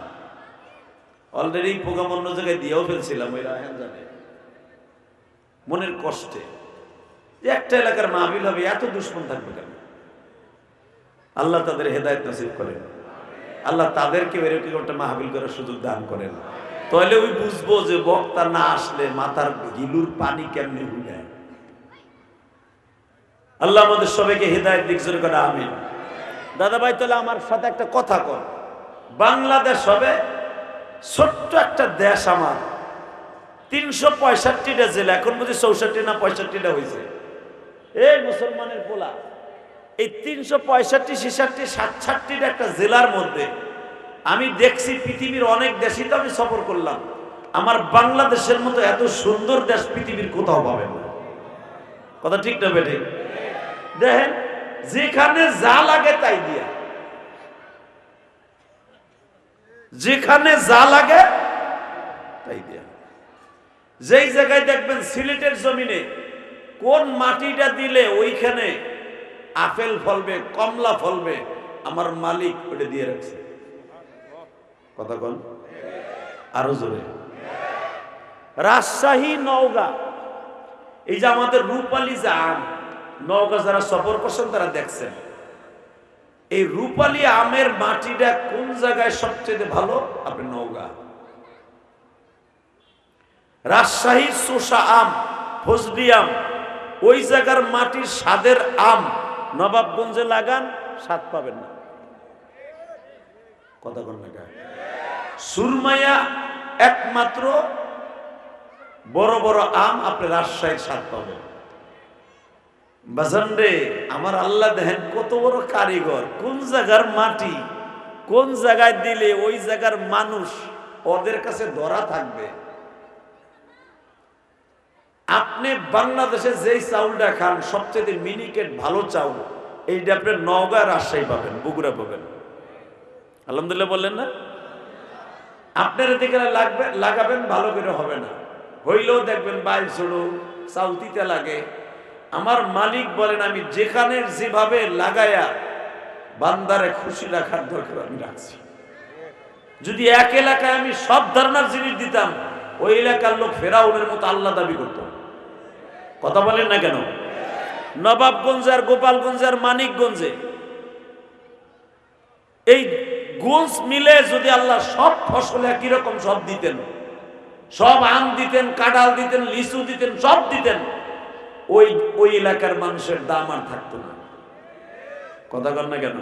অলরেডি প্রোগ্রাম অন্য জায়গায় দিয়েও ফেলছিলাম, ওই রায়হান জানে, মনের কষ্টে যে একটা এলাকার মাহফিল হবে, এত দুশ্মন থাকবে কেন? আল্লাহ তাদের হেদায়েত নসিব করেন, আল্লাহ তাদেরকে এরকম একটা মাহফিল করার সুযোগ দান করেন। তাহলে ওই বুঝবো যে বক্তা না আসলে মাথার গিলুর পানি কেমনি হুগায়। আল্লাহ আমাদের সবাইকে হেদায়েত দিক জোরে করে আমিন। দাদা ভাই, তাহলে আমার সাথে একটা কথা কর। বাংলাদেশ হবে ছোট্ট একটা দেশ, আমার 365টা জেলা, এখন বুঝি 64 না 65টা হয়েছে। এই মুসলমানের পোলা, এই 365, 66, 67টা একটা জেলার মধ্যে আমি দেখছি পৃথিবীর অনেক দেশই তো আমি সফর করলাম, আমার বাংলাদেশের মতো এত সুন্দর দেশ পৃথিবীর কোথাও পাবেন না। কথা ঠিক না বেঠে? দেখেন, যেখানে যা লাগে তাই দিয়া, যেখানে যা লাগে তাই দিয়া। যেই জায়গায় দেখবেন সিলেটের জমিনে কোন মাটিটা দিলে ওইখানে আপেল ফলবে, কমলা ফলবে, আমার মালিক ওটা দিয়ে রাখছে। কথা কোন আরো জোরে। রাজশাহী, নওগাঁ, এই যে আমাদের রূপালী যে আম, নওগাঁ যারা সফর করছেন তারা দেখছেন, এই রূপালী আমের মাটিটা কোন জায়গায় সবচেয়ে ভালো? আপনি নওগাঁ। রাজশাহী চোষা আম, ফজলি আম, ওই জায়গার মাটির স্বাদের আম নবাবগঞ্জে লাগান, স্বাদ পাবেন না। কথা কোন না? সুরমাইয়া একমাত্র বড় বড় আম আপনি রাজশাহীর স্বাদ পাবেন। বাজান রে, আমার আল্লাহ দেখেন কত বড় কারিগর, কোন জায়গার মাটি কোন জায়গায় দিলে ওই জায়গার মানুষ ওদের কাছে ধরা থাকবে। আপনি বাংলাদেশে যেই চাউলটা খান সবচেয়ে মিনিকেট ভালো চাউল, এইটা আপনি নওগাঁ, রাজশাহী পাবেন, বগুড়া পাবেন। আলহামদুলিল্লাহ বললেন না? আপনার দিকে লাগবে, লাগাবেন, ভালো করে হবে না, হইলেও দেখবেন বাইল ছোড়ো, চাউল দিতে লাগে। আমার মালিক বলেন, আমি যেখানে যেভাবে লাগায়া বান্দারে খুশি রাখার দরকার আমি রাখছি। যদি এক এলাকায় আমি সব ধরনের জিনিস দিতাম, ওই এলাকার লোক ফেরাউনের মতো আল্লাহ দাবি করত। কথা বলেন না কেন? নবাবগঞ্জে আর গোপালগঞ্জে আর মানিকগঞ্জে, এই গঞ্জ মিলে যদি আল্লাহ সব ফসল একই রকম সব দিতেন, সব আম দিতেন, কাঁঠাল দিতেন, লিচু দিতেন, সব দিতেন, ওই এলাকার মানুষের দাম আর থাকতো না। কথা বল না কেন?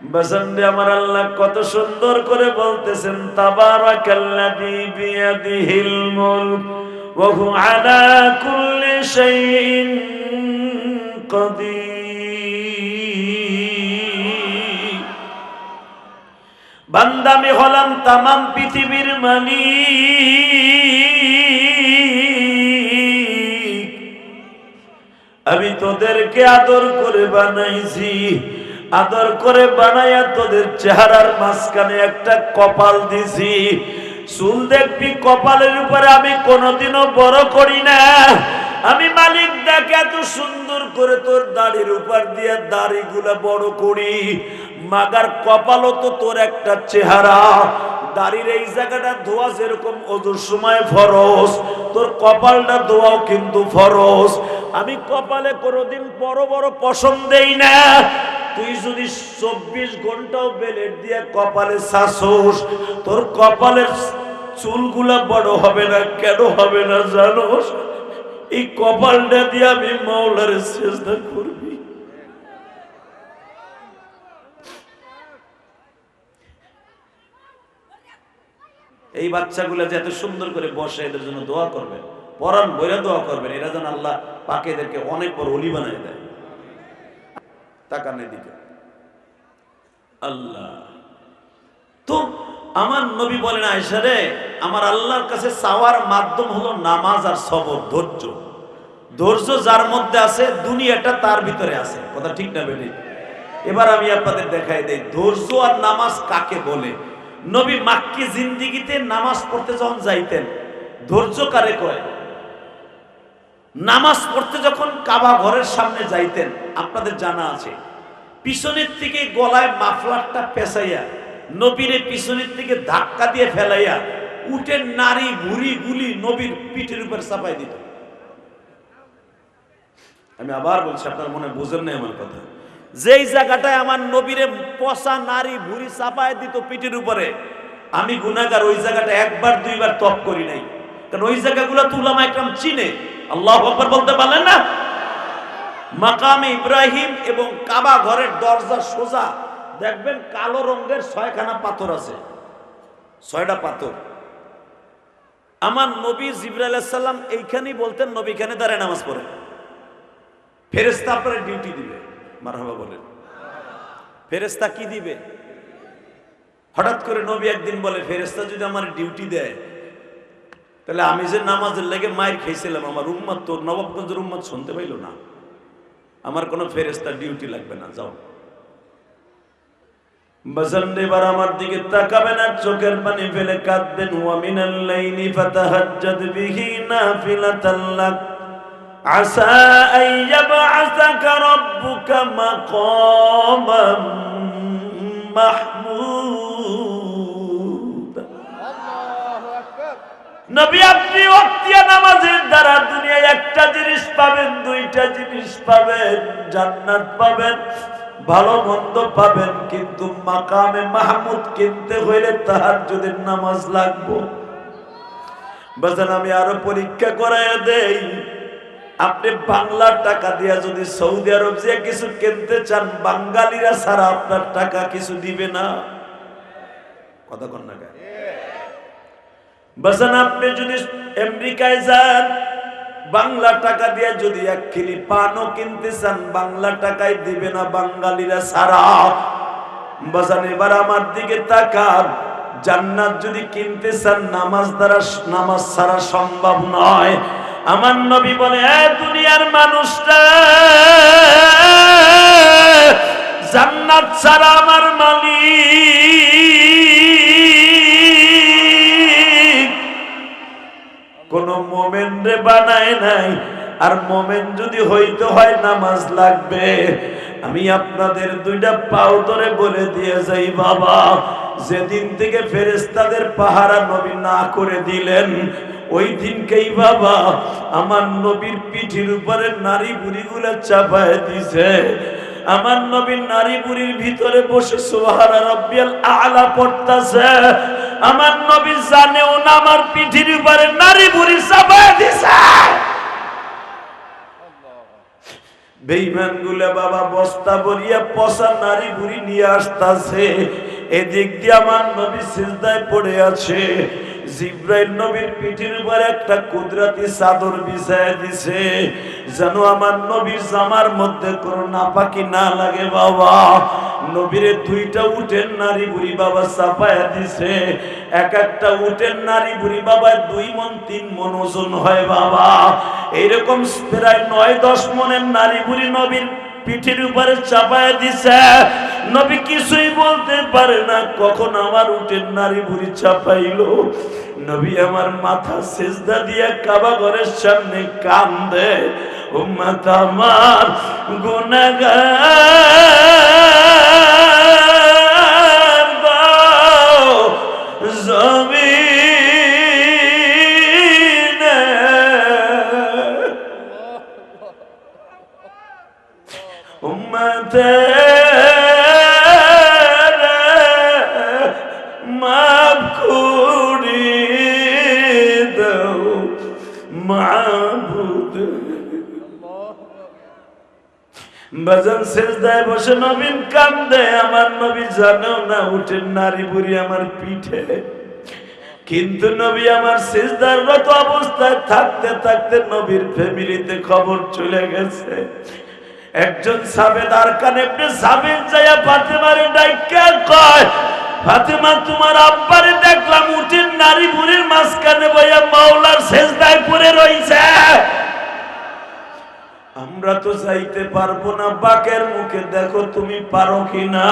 বাজানরে আমার আল্লাহ কত সুন্দর করে বলতেছেন তাবারাকাল্লাযী বিয়াদিহিল মুলক ওয়া হুয়া আলা কুল্লি শাইইন কাদির। বান্দা আমি হলাম তামাম পৃথিবীর মালিক, আমি তোদেরকে আদর করে বানাইছি, আদর করে বানাইয়া তোদের চেহারার মাঝখানে একটা কপাল দিছি। চুল দেখবি কপালের উপরে আমি কোনোদিনও বড় করি না। আমি মালিক দেখে এত সুন্দর করে তোর দাড়ির উপর দিয়ে দাড়িগুলা বড় করি। মাগার কপালও তো তোর একটা চেহারা। দাড়ির এই জায়গাটা ধোয়া যেরকম ওজুর সময় ফরজ, তোর কপালটা ধোয়াও কিন্তু ফরজ। আমি কপালে কোনোদিন বড় বড় পশম দেই না। তুই যদি 24 ঘন্টাও বেলেট দিয়ে কপালে ছাসোস, তোর কপালের চুলগুলা বড় হবে না। কেন হবে না জানোস? এই কপালটা দিয়ে আমি মাওলার সিজদা করবি। এই বাচ্চাগুলা যে এত সুন্দর করে বসে, এদের জন্য দোয়া করবেন, পরাণ বইরা দোয়া করবেন, এরা যেন আল্লাহ পাক এদেরকে অনেক বড় ওলি বানায় দেয়। তাকানের দিকে আল্লাহ তো আমার নবী বলেন, আয়েশা রে, আমার আল্লাহর কাছে চাওয়ার মাধ্যম হলো নামাজ আর সবর, ধৈর্য। ধৈর্য যার মধ্যে আছে দুনিয়াটা তার ভিতরে আছে। কথা ঠিক না বেটি? এবার আমি আপনাদের দেখাই দেই ধৈর্য আর নামাজ কাকে বলে। নবী মাক্কি জিন্দেগিতে নামাজ পড়তে যখন যাইতেন, ধৈর্য কারে কয়? নামাজ পড়তে যখন কাবা ঘরের সামনে যাইতেন, আপনাদের জানা আছে, পিছনের থেকে গলায় মাফলারটা পেঁচাইয়া নবীরে পিছনের থেকে ধাক্কা দিয়ে ফেলাইয়া উটের নারী ভুড়ি গুলি নবীর পিঠের উপর চাপাই দিত। আমি আবার বলছি, আপনার মনে বুঝেন না আমার কথা। যেই জায়গাটায় আমার নবীরে পচা নারী ভুড়ি চাপাই দিত পিঠের উপরে, আমি গুনাহগার, ওই জায়গাটা একবার দুইবার তপ করি নাই। কারণ ওই জায়গাগুলো তো উলামা একরাম চিনে। আল্লাহু আকবার বলতে পারলেন না? মাকামে ইব্রাহিম এবং কাবা ঘরের দরজা সোজা দেখবেন কালো রঙের 6খানা পাথর আছে, 6টা পাথর। আমার নবী জিবরাইল আলাইহিস সালাম এইখানেই বলতেন, নবী এখানে দাঁড়ায় নামাজ পড়ে, ফেরেশতা আপনার ডিউটি দিবে। মারহাবা বলেন। ফেরেশতা কি দিবে? হঠাৎ করে নবী একদিন বলে, ফেরেশতা যদি আমার ডিউটি দেয়, তাহলে আমি যে নামাজের লেগে মায়ের খেয়েছিলাম, আমার উম্মত তো নবাবগঞ্জের উম্মত শুনতে পাইল না, আমার কোনো ফেরেশতা ডিউটি লাগবে না, যাও। বাজান এবার আমার দিকে তাকাবেন আর চোখের পানি ফেলে কাঁদবেন। ওয়া মিনাল লাইলি ফাতাহাজ্জাদ বিহি নাফিলাতাল লাক আসা আন ইয়াবআসাকা রাব্বুকা মাকামান মাহমুদ। নবী আপনি ওয়াক্তিয়া নামাজের দ্বারা দুনিয়ায় একটা জিনিস পাবেন, দুইটা জিনিস পাবেন, জান্নাত পাবেন, ভালো মন্দ পাবেন, কিন্তু মাকামে মাহমুদ কিনতে হইলে তাহাজ্জুদের নামাজ লাগবে। বাজান আমি আরো পরীক্ষা করাইয়া দেই, আপনি বাংলার টাকা দিয়া যদি সৌদি আরব যে কিছু কিনতে চান, বাঙালিরা ছাড়া আপনার টাকা কিছু দিবে না। কথা কন না গায়? বাজান আপনি যদি আমেরিকায় যান, বাংলা টাকা দিয়ে যদি 1 কিলো পানও কিনতে চান, বাংলা টাকায় দিবে না বাঙালিরা ছাড়া। বাজান এবার আমার দিকে তাকান, জান্নাত যদি কিনতে চান, নামাজ ছাড়া সম্ভব নয়। আমার নবী বলে, দুনিয়ার মানুষরা জান্নাত ছাড়া আমার মালিক কোন মোমেন রে বানায় নাই। আর মোমেন যদি হইতে হয় নামাজ লাগবে। আমি আপনাদের 2টা পাও ধরে বলে দিয়ে যাই বাবা, যেদিন থেকে ফেরেশতাদের পাহারা নবী না করে দিলেন, ওই দিনকেই বাবা আমার নবীর পিঠের উপরে নারী বুড়িগুলা চাপায় দিছে। আমার নবীর নারী বুড়ির ভিতরে বসে সুবহান রাব্বিয়াল আ'লা পড়তাছে। আমার নবী জানেও না আমার পিঠের উপরে নারী বুড়ি চাপায় দিছে। বেঈমান গুলা বাবা বস্তা ভরিয়া পচা নারী বুড়ি নিয়ে আসতেছে, এদিক দিয়ে আমার নবী সিজদায় পড়ে আছে। জিব্রাইল নবীর পিঠের উপর একটা কুদরতি চাদর বিছায় দিছে, যেন আমার নবীর জামার মধ্যে কোনো নাপাকি না লাগে বাবা। নবীরে দুইটা উটের নারী বুড়ি বাবা চাপায়া দিছে, এক একটা উটের নারী বুড়ি বাবা 2 মণ 3 মণ ওজন হয় বাবা। এইরকম প্রায় 9-10 মণের নারী বুড়ি নবীর পিঠের উপরে চাপায়া দিছে। নবী কিছুই বলতে পারে না, কখন আমার উটের নারী বুড়ি চাপাইলো। নবী আমার মাথা সিজদা দিয়া কাবা ঘরের সামনে কান্দে, উম্মত আমার গুনাহগার দাও জমিনে, উম্মতে মাফ করে দাও মাবুদ। বাজান সিজদায় বসে নবীন কান্দে, আমার নবী জানেও না উঠেন নারী বুড়ি আমার পিঠে। কিন্তু নবী আমার সিজদাররত অবস্থায় থাকতে থাকতে নবীর ফ্যামিলিতে খবর চলে গেছে। একজন সাবেদার কানে সাবেদ যাইয়া ফাতেমারে ডাইকা কয়, ফাতেমা তোমার আব্বারে দেখলাম উঠেন নারী বুড়ির মাঝখানে বইয়া মাওলার সিজদায় পড়ে রইছে। আমরা তো যাইতে পারবো না, বাকের মুখে দেখো তুমি পারো কিনা।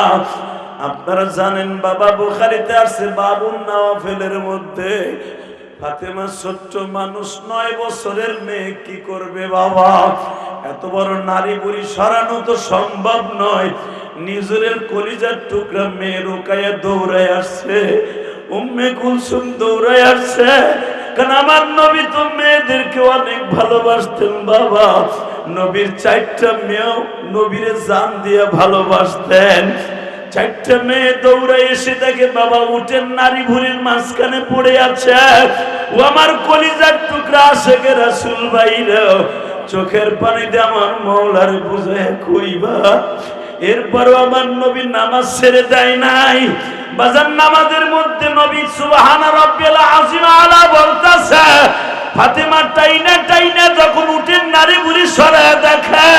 আপনারা জানেন বাবা বুখারীতে আছে বাবুন নওয়াফেলের মধ্যে ফাতেমা ছোট্ট মানুষ, 9 বছরের মেয়ে কি করবে বাবা? এত বড় নারী বুড়ি সরানো তো সম্ভব নয়। নিজের কলিজার টুকরা মেয়ে রোকায়া দৌড়ায় আসছে, উম্মে কুলসুম দৌড়ায় আসছে, কারণ আমার নবী তো মেয়েদেরকে অনেক ভালোবাসতেন বাবা। নবীর 4টা মেয়েও নবীরে জান দিয়ে ভালোবাসতেন। 4টা মেয়ে দৌড়ায় এসে দেখে বাবা উঠেন নারী ভুরির মাঝখানে পড়ে আছে। ও আমার কলিজার টুকরা আশেকে রাসূল ভাইরা চোখের পানিতে আমার মাওলার বুঝায় কইবা। এরপরও আমার নবী নামাজ ছেড়ে দেয় নাই। বাজার নামাজের মধ্যে নবী সুবহানা রাব্বিয়াল আযীম আলা বলতাছে, ফাতেমা টাইনা টাইনা যখন উঠেন নারী বুড়ি সরায় দেখে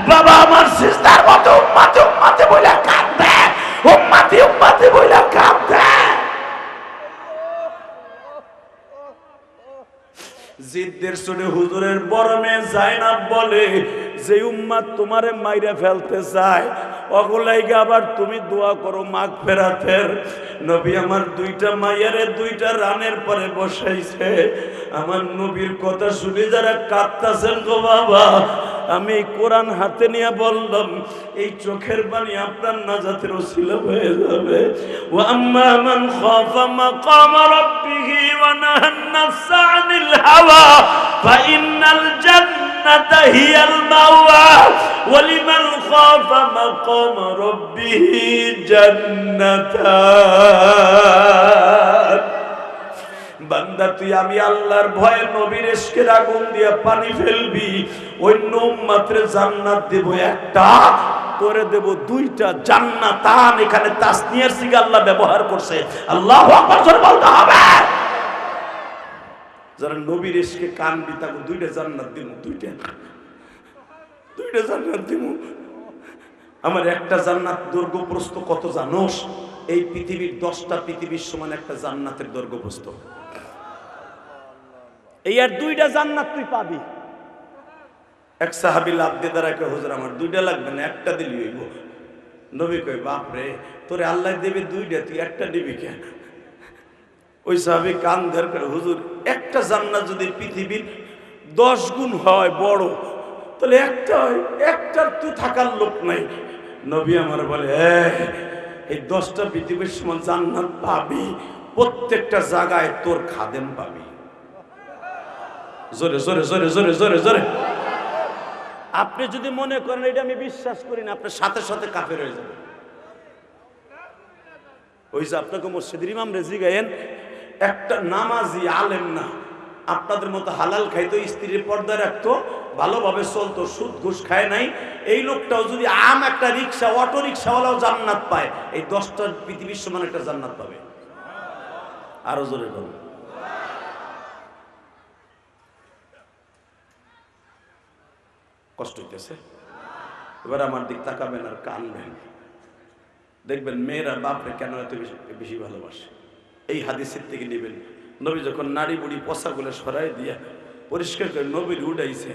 বাবা আমার সিজদার মতো উম্মতে উম্মতে বইলা কাঁদে, উম্মতে উম্মতে বইলা কাঁদে। জিদ্দের শুনে হুজুরের বড় মেয়ে জাইনাব বলে, যে উম্মাত তোমারে মাইরা ফেলতে চায় অগলাইগে আবার তুমি দোয়া করো মাগফিরাতের। নবী আমার 2টা মাইয়ারে 2টা রানের পরে বসাইছে। আমার নবীর কথা শুনে যারা কাঁদতাছেন গো বাবা, আমি কোরআন হাতে নিয়ে বললাম এই চোখের পানি আপনার নাজাতের ওসিলা হয়ে যাবে। ওয়া আম্মা মান খাফা মাকাম রাব্বিহি ওয়া নাহান নাফসা আনিল হাওয়া ফা ইন্নাল জান্নাতা হিয়াল মাওয়া ওয়া লিমান খাফা মাকাম রাব্বিহি জান্নাতান। বান্দা তুই আমি আল্লাহর ভয়ে নবীর ইশকের আগুন দিয়ে পানি ফেলবি, অন্য উম্মতরে জান্নাত দেব একটা, তোরে দেব 2টা জান্নাতান। এখানে তাসনিয়ার সিগা আল্লাহ ব্যবহার করছে। আল্লাহু আকবার জোরে বলতে হবে। যারা নবীর ইশকে কানবি তাকে 2টা জান্নাত দেব, 2টা জান্নাত দেব। আমার একটা জান্নাত দৈর্ঘ্য প্রস্থ কত জানোস? এই পৃথিবীর 10টা পৃথিবীর সমান একটা জান্নাতের দৈর্ঘ্য প্রস্থ। এই আর 2টা জান্নাত তুই পাবি। এক সাহাবী লাভ দিয়ে দাঁড়ায়, হুজুর আমার 2টা লাগবে না, একটা দিলি হইব। নবী কয় বাপ রে, তোরে আল্লাহ দেবে 2টা, তুই একটা দিবি কেন? ওই সাহাবী কান ধরে করে, হুজুর একটা জান্নাত যদি পৃথিবীর 10 গুণ হয় বড়, তাহলে একটা হয়, একটার তুই থাকার লোক নাই। নবী আমার বলে, এই 10টা পৃথিবীর সমান জান্নাত পাবি, প্রত্যেকটা জায়গায় তোর খাদেম পাবি। জোরে জোরে জোরে জোরে জোরে জোরে। আপনি যদি মনে করেন এটা আমি বিশ্বাস করি না, আপনার সাথে সাথে কাফের হয়ে যাবে। ওই যে আপনাকে মসজিদের ইমাম রেজি গায়েন, একটা নামাজি আলেম না, আপনাদের মতো হালাল খাইতো, স্ত্রীর পর্দায় রাখতো, ভালোভাবে চলতো, সুদ ঘুষ খায় নাই, এই লোকটাও যদি একটা রিক্সা, অটো রিক্সাওয়ালাও জান্নাত পায়, এই 10টা পৃথিবীর সমান একটা জান্নাত পাবে। আরো জোরে বলুন। কষ্ট হইতেছে? এবার আমার দিক তাকাবেন আর কানবেন, দেখবেন মেয়েরা বাপরে কেন এত বেশি ভালোবাসে। এই হাদিসের থেকে নেবেন, নবী যখন নারী বুড়ি পশাগুলো সরাই দিয়া পরিষ্কার করে নবীর উঠাইছে,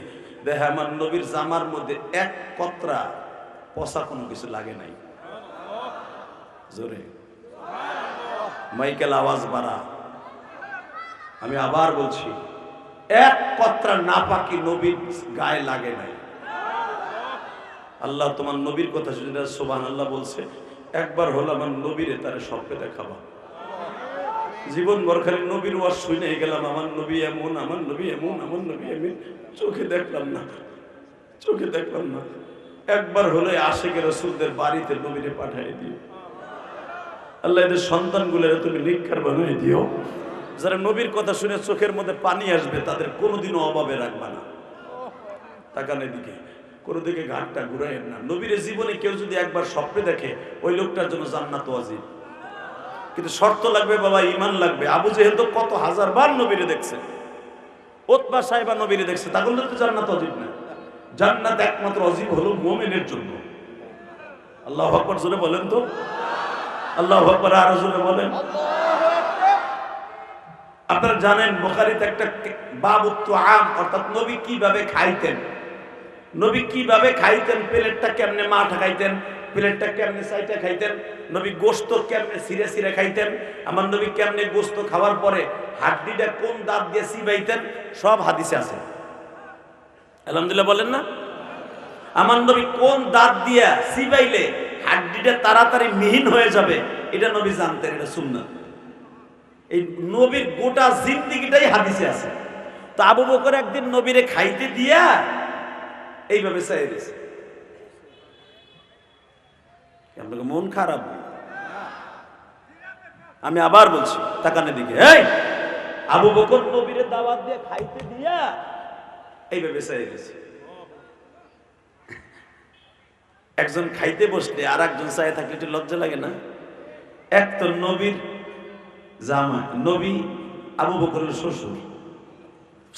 দেখে আমার নবীর জামার মধ্যে এক কতরা পশা কোনো কিছু লাগে নাই। জোরে মাইকেল আওয়াজ বাড়া, আমি আবার বলছি, এক কতরা নাপাকি নবীর গায়ে লাগে নাই। আল্লাহ তোমার নবীর কথা শুনে সুবহানাল্লাহ বলছে, একবার হলো আমার নবীরে তারে স্বপ্নে দেখাবা। জীবন ভর খালি নবীর ওয়াজ শুনে গেলাম, আমার নবী এমন, আমার নবী এমন, আমার নবী এমন, চোখে দেখলাম না, চোখে দেখলাম না। একবার হলে আশিকের রাসূলদের বাড়িতে নবীরে পাঠিয়ে দিও। আল্লাহ এদের সন্তানগুলোর তুমি নিক্ষার বানিয়ে দিও, যারা নবীর কথা শুনে চোখের মধ্যে পানি আসবে, তাদের কোনোদিনও অভাবে রাখবা না। তাকানের দিকে কোনো দিকে ঘাটটা ঘুরাইয়েন না। নবীর জীবনে কেউ যদি একবার স্বপ্নে দেখে, ওই লোকটার জন্য জান্নাত ওয়াজিব। কিন্তু শর্ত লাগবে বাবা, ঈমান লাগবে। আবু জেহেল তো কত হাজারবার নবীরে দেখছে, উতবা সাহেবা নবীরে দেখছে, তা বললে তো জান্নাত ওয়াজিব না। জান্নাত একমাত্র ওয়াজিব হলো মুমিনের জন্য। আল্লাহু আকবার জোরে বলেন তো, আল্লাহু আকবার আরো জোরে বলেন। আপনারা জানেন বুখারীতে একটা বাবুত তুআম, অর্থাৎ নবী কিভাবে খাইতেন, নবী কিভাবে খাইতেন, প্লেটটা কেমনে মা ঠাকাইতেন, প্লেটটা কেমনে সাইটা খাইতেন, নবী গোশত কেমনে ছিঁড়ে ছিঁড়ে খাইতেন, আমার নবী কেমনে গোশত খাওয়ার পরে হাড্ডিটা কোন দাঁত দিয়ে চিবাইতেন, সব হাদিসে আছে। আলহামদুলিল্লাহ বলেন না? আমার নবী কোন দাঁত দিয়া চিবাইলে হাড্ডিটা তাড়াতাড়ি মিহিন হয়ে যাবে, এটা নবী জানতেন, এটা সুন্নাত। এই নবীর গোটা জিন্দেগিটাই হাদিসে আছে। তো আবু বকর একদিন নবীরে খাইতে দিয়া এইভাবে চাই দিয়েছে। আপনাকে মন খারাপ, আমি আবার বলছি, তাকানের দিকে, এই আবু বকর নবীরে দাওয়াত দিয়ে খাইতে দিয়া এইভাবে চাই দিয়েছে। একজন খাইতে বসলে আর একজন চাই থাকলে একটু লজ্জা লাগে না? এক তো নবীর জামা, নবী আবু বকরের শ্বশুর,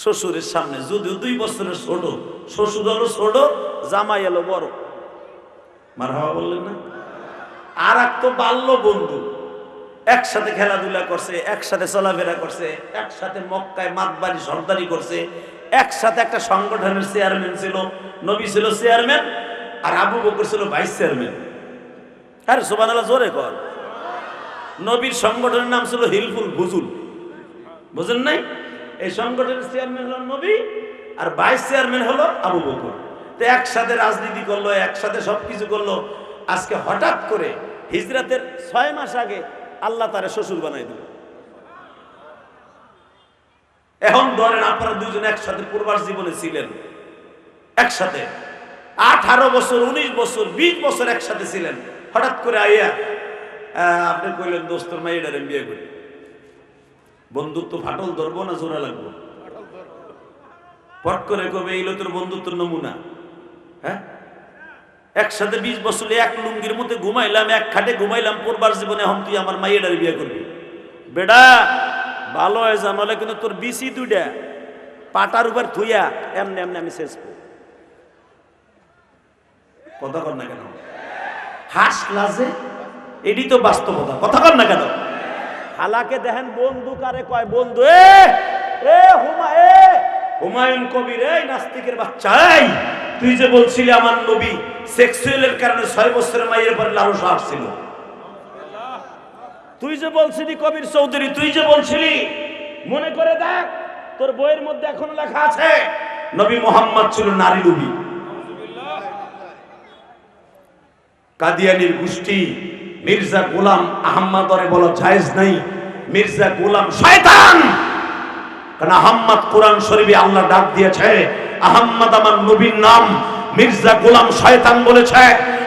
শ্বশুরের সামনে যদিও 2 বছরের ছোট, শ্বশুর হলো ছোট, জামাই এলো বড়, মারহাবা বললেন না? আর এক তো বাল্য বন্ধু, একসাথে খেলাধুলা করছে, একসাথে চলাফেরা করছে, একসাথে মক্কায় মাতবাড়ি সর্দারি করছে, একসাথে একটা সংগঠনের চেয়ারম্যান ছিল, নবী ছিল চেয়ারম্যান আর আবু বকর ছিল ভাইস চেয়ারম্যান। আরে সুবহানাল্লাহ জোরে কর। নবীর সংগঠনের নাম ছিল হিলফুল ফুজুল, বুঝেন নাই? এই সংগঠনের চেয়ারম্যান হলো নবী আর ভাইস চেয়ারম্যান হলো আবু বকর। তো একসাথে রাজনীতি করলো, একসাথে সবকিছু করলো। আজকে হঠাৎ করে হিজরাতের 6 মাস আগে আল্লাহ তারে শ্বশুর বানাই দিল। এখন ধরেন আপনারা দুজন একসাথে পূর্বাস জীবনে ছিলেন, একসাথে 18 বছর, 19 বছর, 20 বছর একসাথে ছিলেন। হঠাৎ করে আইয়া আপনি কইলেন দোস্তর মাইডারে বিয়ে করি, বন্ধুত্ব ফাটল ধরবো না জোড়া লাগবো? পট করে কবে এইলো তোর বন্ধুত্বের নমুনা? হ্যাঁ, একসাথে 20 বছর এক লুঙ্গির মধ্যে ঘুমাইলাম, এক খাটে ঘুমাইলাম পূর্বার জীবনে, এখন তুই আমার মাইডারে বিয়ে করবি? বেডা ভালো হয়ে জামালে, কিন্তু তোর বিসি 2টা পাটার উপর থুইয়া এমনি এমনি আমি শেষ করি। কথা কর না কেন? হাস লাজে, এটি তো বাস্তবতা। কথা কর না কেন? হালাকে দেখেন বন্ধু কারে কয়, বন্ধু হুমায়ুন কবির, এই নাস্তিকের বাচ্চা, এই তুই যে বলছিলি আমার নবী সেক্সুয়ালের কারণে 6 বছরের মায়ের পরে লালসা আসছিল, তুই যে বলছিলি কবির চৌধুরী, তুই যে বলছিলি, মনে করে দেখ তোর বইয়ের মধ্যে এখনো লেখা আছে নবী মুহাম্মদ ছিল নারী লোভী। কাদিয়ানির গোষ্ঠী মির্জা গোলাম আহমদরে বলা জায়েজ নাই, মির্জা গোলাম শয়তান। কারণ আহমদ কোরআন শরীফে আল্লাহ ডাক দিয়েছে, আহমদ আমার নবীর নাম, মির্জা গোলাম শয়তান বলেছে।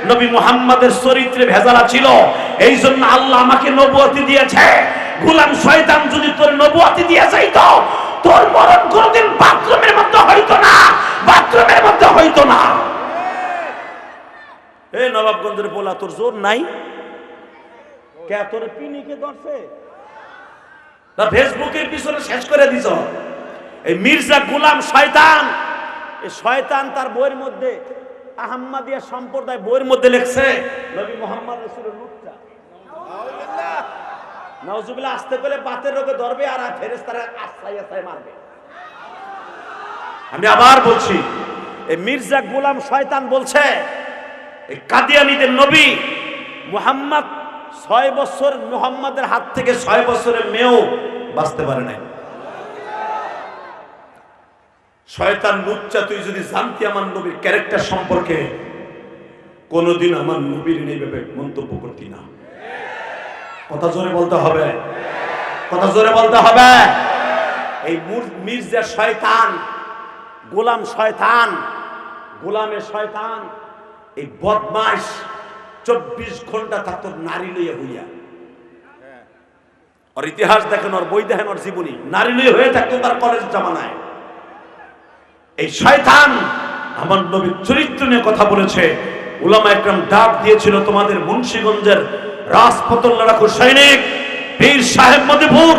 নবী মুহাম্মাদের চরিত্রে ভেজালা ছিল, এই জন্য আল্লাহ আমাকে নবুয়তি দিয়েছে। গোলাম শয়তান যদি তোর নবুয়তি দিয়ে যাইতো, তোর মরণ কোনদিন বাথরুমের মধ্যে হইতো না, বাথরুমের মধ্যে হইতো না। এই নবাবগঞ্জের পোলা, তোর জোর নাই কে? তোর পিনিকে ধরছে না ফেসবুকের পিছনে শেষ করে দিছ। এই মির্জা গোলাম শয়তান, এই শয়তান তার বইয়ের মধ্যে, আহম্মদিয়া সম্প্রদায় বইয়ের মধ্যে লিখছে নবী মুহাম্মদ রাসূলের লুচ্চা। নাউজুবিল্লাহ। আসতে পেলে বাতের রোগে ধরবে আর ফেরেশতারা আছাই আছাই মারবে। আমি আবার বলছি, এই মির্জা গোলাম শয়তান বলছে এই কাদিয়ানীদের নবী মুহাম্মদ 6 বছর, মুহাম্মাদের হাত থেকে 6 বছরের মেয়েও বাঁচতে পারে নাই। শয়তান লুচ্চা, তুই যদি জানতি আমার নবীর ক্যারেক্টার সম্পর্কে, কোনদিন আমার নবীর এইভাবে মন্তব্য করতি না। কথা জোরে বলতে হবে, কথা জোরে বলতে হবে। এই মির্জা শয়তান, গোলাম শয়তান, গোলামের শয়তান, এই বদমাশ 24 ঘন্টা থাকতো নারী লইয়া হইয়া। ওর ইতিহাস দেখেন, ওর বই দেখেন, ওর জীবনী নারী লইয়া হয়ে থাকতো তার কলেজ জামানায়। এই শয়তান আমার নবীর চরিত্র নিয়ে কথা বলেছে। উলামা একরাম ডাক দিয়েছিল, তোমাদের মুন্সিগঞ্জের রাজপথল লড়াকু সৈনিক পীর সাহেব মদিপুর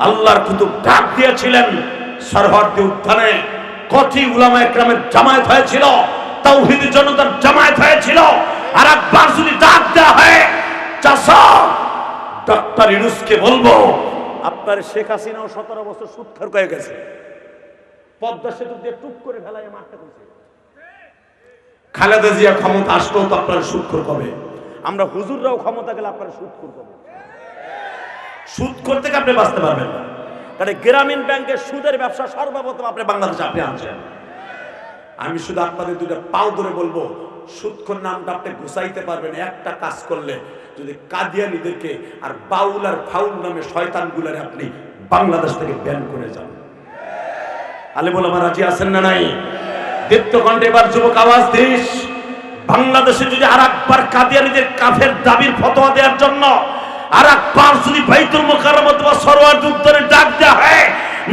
আল্লাহর কুতুব ডাক দিয়েছিলেন সরহদ্দি উত্থানে। কটি উলামা একরামের জামায়াত হয়েছিল, তাওহীদি জনতার জামায়াত হয়েছিল। আর একবার যদি ডাক দেওয়া হয়, চাচা ডক্টর ইউনূসকে বলবো, আপনার শেখ হাসিনাও 17 বছর সুৎখর হয়ে গেছে, পদ্মা সেতু দিয়ে টুক করে ফেলায় মারতে করেছে। খালেদা জিয়া ক্ষমতা আসলেও তো আপনার সুৎখর কবে? আমরা হুজুররাও ক্ষমতা গেলে আপনার সুৎখর কবে? সুদ করতে আপনি বাঁচতে পারবেন না, কারণ গ্রামীণ ব্যাংকের সুদের ব্যবসা সর্বপ্রথম আপনি বাংলাদেশে আপনি আনছেন। আমি শুধু আপনাদের দুইটা পাও ধরে বলবো, সুৎখর নামটা আপনি ঘুষাইতে পারবেন একটা কাজ করলে, যদি কাদিয়ানীদেরকে আর বাউল আর ফাউল নামে শয়তানগুলোরে আপনি বাংলাদেশ থেকে ব্যান করে যান। আলে বলে আমার রাজি আছেন না নাই? দীপ্ত কণ্ঠে এবার যুবক আওয়াজ দিস। বাংলাদেশে যদি আর একবার কাদিয়ানীদের কাফের দাবির ফতোয়া দেওয়ার জন্য আর একবার যদি বাইতুল মুকাররমা বা সরওয়ার উত্তরে ডাক দেওয়া হয়,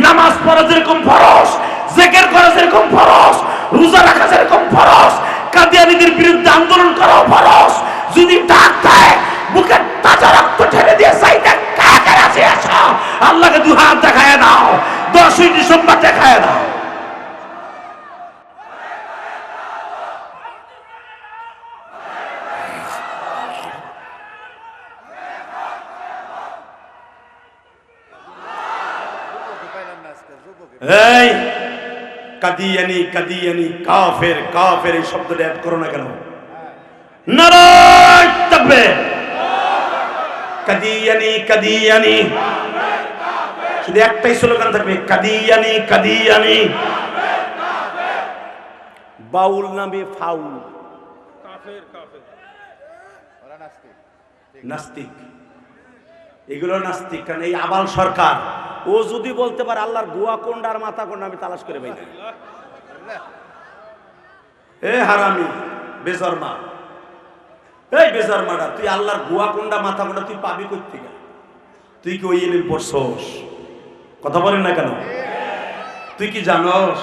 নামাজ পড়া যেরকম ফরজ, জিকির করা যেরকম ফরজ, রোজা রাখা যেরকম ফরজ, কাদিয়ানীদের বিরুদ্ধে আন্দোলন করা ফরজ। যদি ডাক দেয়, বুকের তাজা রক্ত ঢেলে দিয়ে চাইতে কাকার আছে আসা, আল্লাহকে দুই হাত দেখায় দাও, 10ই ডিসেম্বর দেখায় দাও। এই কাদিয়ানী কাদিয়ানী কাফের কাফের এই শব্দটা অ্যাড করো না কেন? নারায়ে তাকবীর। কাদিয়ানী কাদিয়ানী, শুধু একটাই স্লোগান থাকবে, কাদিয়ানী কাদিয়ানী। বাউল নামে ফাউল, কাফের কাফের, ওরা নাস্তিক, নাস্তিক, এগুলো নাস্তিক। কারণ এই আবাল সরকার, ও যদি বলতে পারে আল্লাহর গোয়া কোনটা আর মাথা কোনটা, আমি তালাশ করে পাই না। এ হারামি বেজরমা, এই বেজরমাটা, তুই আল্লাহর গোয়া কোনটা মাথা কোনটা তুই পাবি কই থেকে? তুই কি ওই এলিম পড়ছস? কথা বলেন না কেন? তুই কি জানোস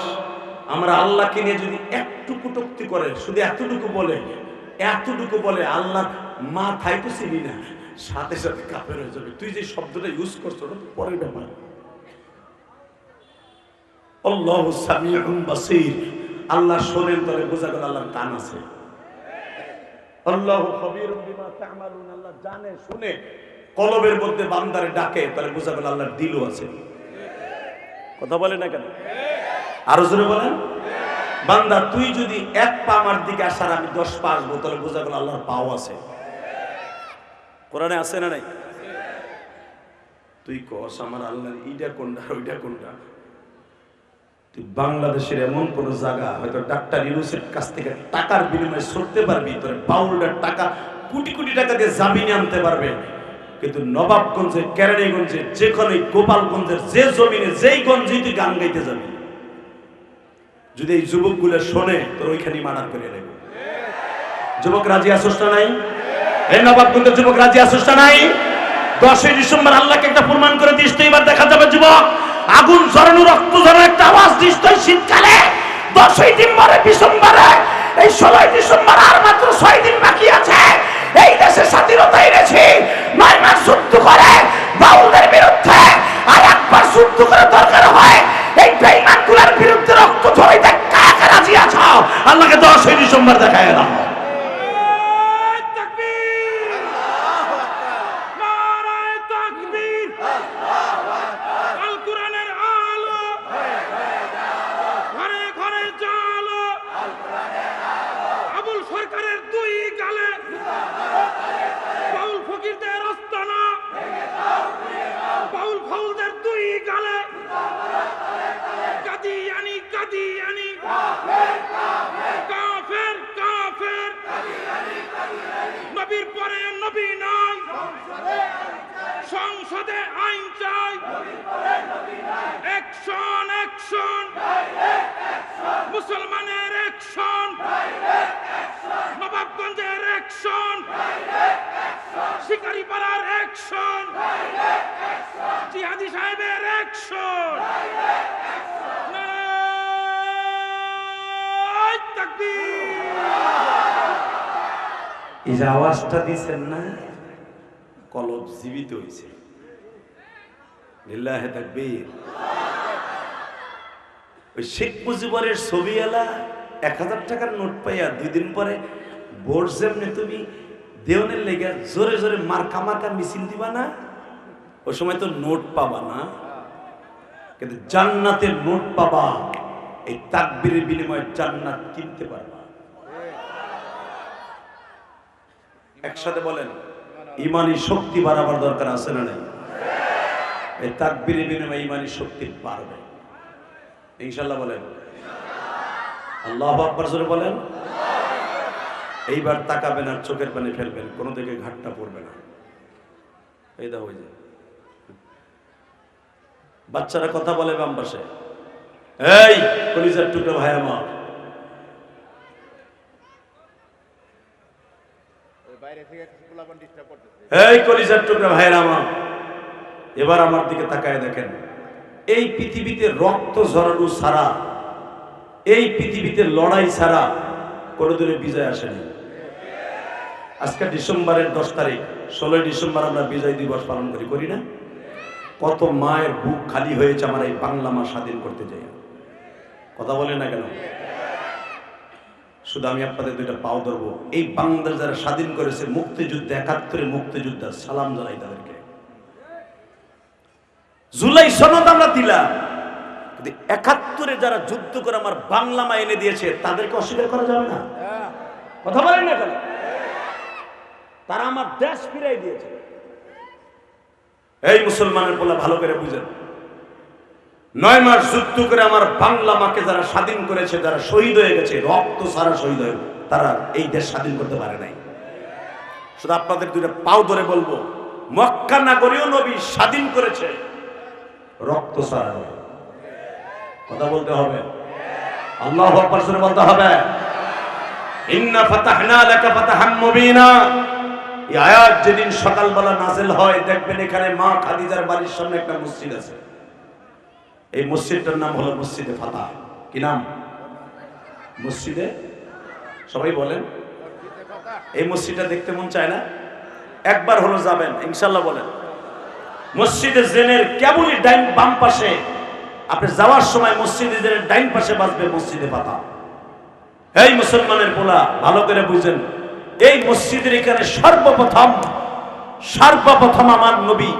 আমরা আল্লাহকে নিয়ে যদি একটু কটূক্তি করে, শুধু এতটুকু বলে আল্লাহর মাথায় তো চিনি না, সাথে সাথে কাফের হয়ে যাবে। তুই যে শব্দটা ইউজ করছো ওটা তো পরের ব্যাপার। আল্লাহু সামিউন বাসীর, আল্লাহ শোনেন, তবে বোঝা গেল আল্লাহর কান আছে। আল্লাহু খবীরুম বিমা তা'মালুন, আল্লাহ জানে শুনে। কলবের মধ্যে বান্দারে ডাকে, তাহলে বোঝা গেল আল্লাহর দিলও আছে। কথা বলে না কেন? আরো জোরে বলেন। বান্দা তুই যদি এক পা আমার দিকে আসার আমি 10 পা আসবো, তাহলে বোঝা গেল আল্লাহর পাও আছে। কোরআনে আছে না নাই? তুই কস আমার আল্লাহর এইটা কোনটা ওইটা কোনটা? তুই বাংলাদেশের এমন কোন জায়গা হয়তো ডাক্তার ইউনূসের কাছ থেকে টাকার বিনিময়ে সরতে পারবি, তোর বাউলটার টাকা কোটি কোটি টাকা দিয়ে জামিনে আনতে পারবে, কিন্তু নবাবগঞ্জে, কেরানীগঞ্জে, যেখানে গোপালগঞ্জের যে জমিনে যেই গঞ্জে তুই গান গাইতে যাবি, যদি এই যুবকগুলো শোনে তোর ওইখানেই মার্ডার করে নেবে। যুবক রাজি আসোস না নাই? এই নবাবগঞ্জের যুবক রাজি আসোস না নাই? 10ই ডিসেম্বর আল্লাহকে একটা প্রমাণ করে দিস তো, এবার দেখা যাবে যুবক আগুন ঝরানো রক্ত ঝরানো একটা আওয়াজ নিশ্চয় শীতকালে 10ই ডিসেম্বরে এই 16ই ডিসেম্বর আর মাত্র 6 দিন বাকি আছে। এই দেশে স্বাধীনতা এনেছি 9 মাস যুদ্ধ করে বাউলদের বিরুদ্ধে, আর একবার যুদ্ধ করে দরকার হয় এই বেঈমানগুলোর বিরুদ্ধে রক্ত ঝরাইতে কাকে রাজি আছো? আল্লাহকে 10ই ডিসেম্বর দেখায় দাও। নবীর পরে নবী নয়, সংসদে আইন চাই, অ্যাকশন অ্যাকশন, মুসলমানের অ্যাকশন, নবাবগঞ্জের অ্যাকশন, শিকারিপাড়ার অ্যাকশন, জিহাদি সাহেবের অ্যাকশন। এই যে আওয়াজটা দিচ্ছেন না, কলব জীবিত হয়েছে। লিল্লাহে তাকবীর। ওই শেখ মুজিবরের ছবি এলা 1000 টাকার নোট পাইয়া 2 দিন পরে ভোট যেমনি তুমি দেওয়ানের লেগে জোরে জোরে মার্কা মার্কা মিছিল দিবা না, ওই সময় তো নোট পাবা না, কিন্তু জান্নাতের নোট পাবা। এই তাকবীরের বিনিময়ে জান্নাত কিনতে পারবা। একসাথে বলেন, ইমানি শক্তি বাড়াবার দরকার আছে না নাই? এই তাকবীরের বিনিময়ে ইমানি শক্তি বাড়বে ইনশাআল্লাহ। বলেন আল্লাহু আকবার, জোরে বলেন। এইবার তাকাবেন আর চোখের পানি ফেলবেন, কোনো দিকে ঘাটটা পড়বে না। এই দাও, ওই যে বাচ্চারা কথা বলে বাম পাশে, এই কলিজার টুকরা ভাই আমার, এই কলিজার টুকরা ভাইয়ের আমার, এবার আমার দিকে তাকায় দেখেন। এই পৃথিবীতে রক্ত ঝরানো ছাড়া, এই পৃথিবীতে লড়াই ছাড়া কোনোদিনও বিজয় আসেনি। আজকে ডিসেম্বরের 10 তারিখ, 16ই ডিসেম্বর আমরা বিজয় দিবস পালন করি না? কত মায়ের বুক খালি হয়েছে আমার এই বাংলা মা স্বাধীন করতে যাই। কথা বলে না কেন? শুধু আমি আপনাদের 2টা পাও ধরবো। এই বাংলাদেশ যারা স্বাধীন করেছে মুক্তিযুদ্ধে, 71 মুক্তিযোদ্ধা, সালাম জানাই তাদেরকে। জুলাই সনদ আমরা দিলাম, কিন্তু 71 যারা যুদ্ধ করে আমার বাংলা মা এনে দিয়েছে তাদেরকে অস্বীকার করা যাবে না। কথা বলেন না কেন? তারা আমার দেশ ফিরাই দিয়েছে। এই মুসলমানের পোলা ভালো করে বুঝেন, 9 মাস যুদ্ধ করে আমার বাংলা মাকে যারা স্বাধীন করেছে, যারা শহীদ হয়ে গেছে, রক্ত সারা শহীদ হয়ে, তারা এই দেশ স্বাধীন করতে পারে নাই। শুধু আপনাদের 2টা পাও ধরে বলবো, মক্কা নগরীও নবী স্বাধীন করেছে রক্ত সারা। কথা বলতে হবে, আল্লাহু আকবার জোরে বলতে হবে। ইন্না ফাতাহনা লাকা ফাতাহাম মুবিনা। এই আয়াত যেদিন সকালবেলা নাযিল হয়, দেখবেন এখানে মা খাদিজার বাড়ির সামনে একটা মসজিদ আছে। এই মসজিদটার নাম হলো মসজিদে ফাতাহ। কি নাম? মসজিদে, সবাই বলেন। এই মসজিদটা দেখতে মন চায় না? একবার হলো যাবেন ইনশাআল্লাহ। বলেন, মসজিদে জেনের কেবলই বাম পাশে, আপনি যাওয়ার সময় মসজিদে জেনের ডাইন পাশে বাজবে মসজিদে ফাতাহ। এই মুসলমানের পোলা ভালো করে বুঝেন, এই মসজিদের এখানে সর্বপ্রথম আমার নবী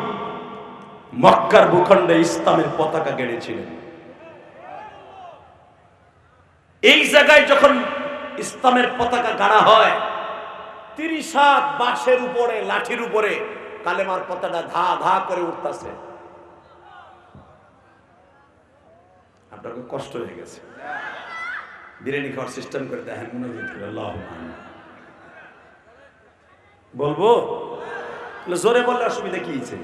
মক্কার ভূখণ্ডে ইসলামের পতাকা গেড়েছিলেন। এই জায়গায় যখন ইসলামের পতাকা গাড়া হয়, 30 হাত বাঁশের উপরে, লাঠির উপরে কালেমার পতাকা ধা ধা করে উঠতেছে। আপনার কষ্ট হয়ে গেছে, বিরিয়ানি খাওয়ার সিস্টেম করে দেখেন, মনে হচ্ছে আল্লাহ বলবো, জোরে বললে অসুবিধা কি হয়েছে?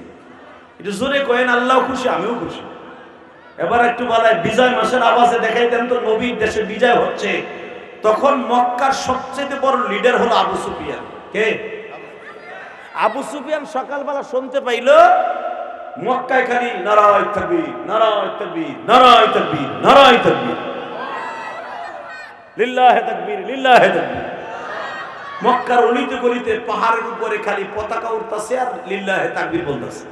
একটু জোরে কয়েন, আল্লাহ খুশি, আমিও খুশি। এবার একটু বলায় বিজয় মাসের আওয়াজে দেখাই দেন তো নবীর দেশে বিজয় হচ্ছে। তখন মক্কার সবচেয়ে বড় লিডার হলো আবু সুফিয়ান। কে? আবু সুফিয়ান সকালবেলা শুনতে পাইল মক্কায় খালি নারায়ে তাকবীর, নারায়ে তাকবীর, নারায়ে তাকবীর, নারায়ে তাকবীর, লিল্লাহি তাকবীর, লিল্লাহি তাকবীর। মক্কার অলিতে গলিতে পাহাড়ের উপরে খালি পতাকা উঠতেছে আর লিল্লাহি তাকবীর বলতেছে।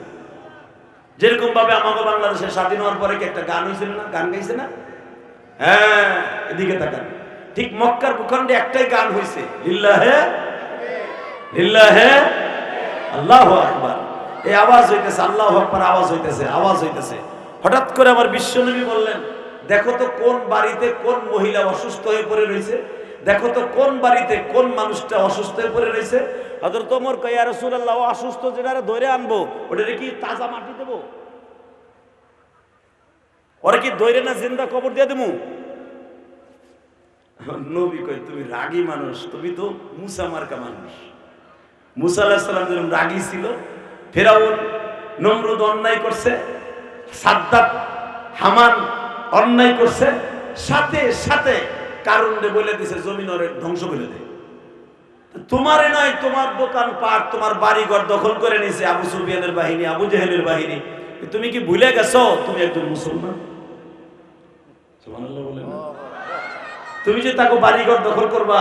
যেরকম ভাবে আমাদের বাংলাদেশে স্বাধীন হওয়ার পরে কি একটা গান হয়েছিল না, গান গাইছে না? হ্যাঁ, এদিকে তাকান। ঠিক মক্কার ভূখণ্ডে একটাই গান হয়েছে, লিল্লাহি লিল্লাহি আল্লাহু আকবার। এই আওয়াজ হইতেছে, আল্লাহু আকবার আওয়াজ হইতেছে, আওয়াজ হইতেছে। হঠাৎ করে আমার বিশ্বনবী বললেন, দেখো তো কোন বাড়িতে কোন মহিলা অসুস্থ হয়ে পড়ে রয়েছে, দেখো তো কোন বাড়িতে কোন মানুষটা অসুস্থ হয়ে পড়ে রয়েছে। হযরত ওমর কয়, ইয়া রাসূলুল্লাহ, ও অসুস্থ যেটারে ধরে আনবো ওটারে কি তাজা মাটি দেবো? ওরে কি ধরে না জিন্দা কবর দিয়ে দেবো? নবী কয়, তুমি রাগী মানুষ, তুমি তো মুসা মার্কা মানুষ। মুসা আলাইহিস সালাম যেরকম রাগী ছিল, ফেরাউন নমরুদ অন্যায় করছে, সাদ্দাত হামান অন্যায় করছে, সাথে সাথে কারণে বলে দিছে জমিন ওরে ধ্বংস করে দে। তোমারে নয়, তোমার দোকান পাট তোমার বাড়িঘর দখল করে নিছে আবু সুফিয়ানের বাহিনী, আবু জেহেলের বাহিনী। তুমি কি ভুলে গেছো তুমি একজন মুসলমান? সুবহানাল্লাহ বলেন। তুমি যে তাকে বাড়িঘর দখল করবা,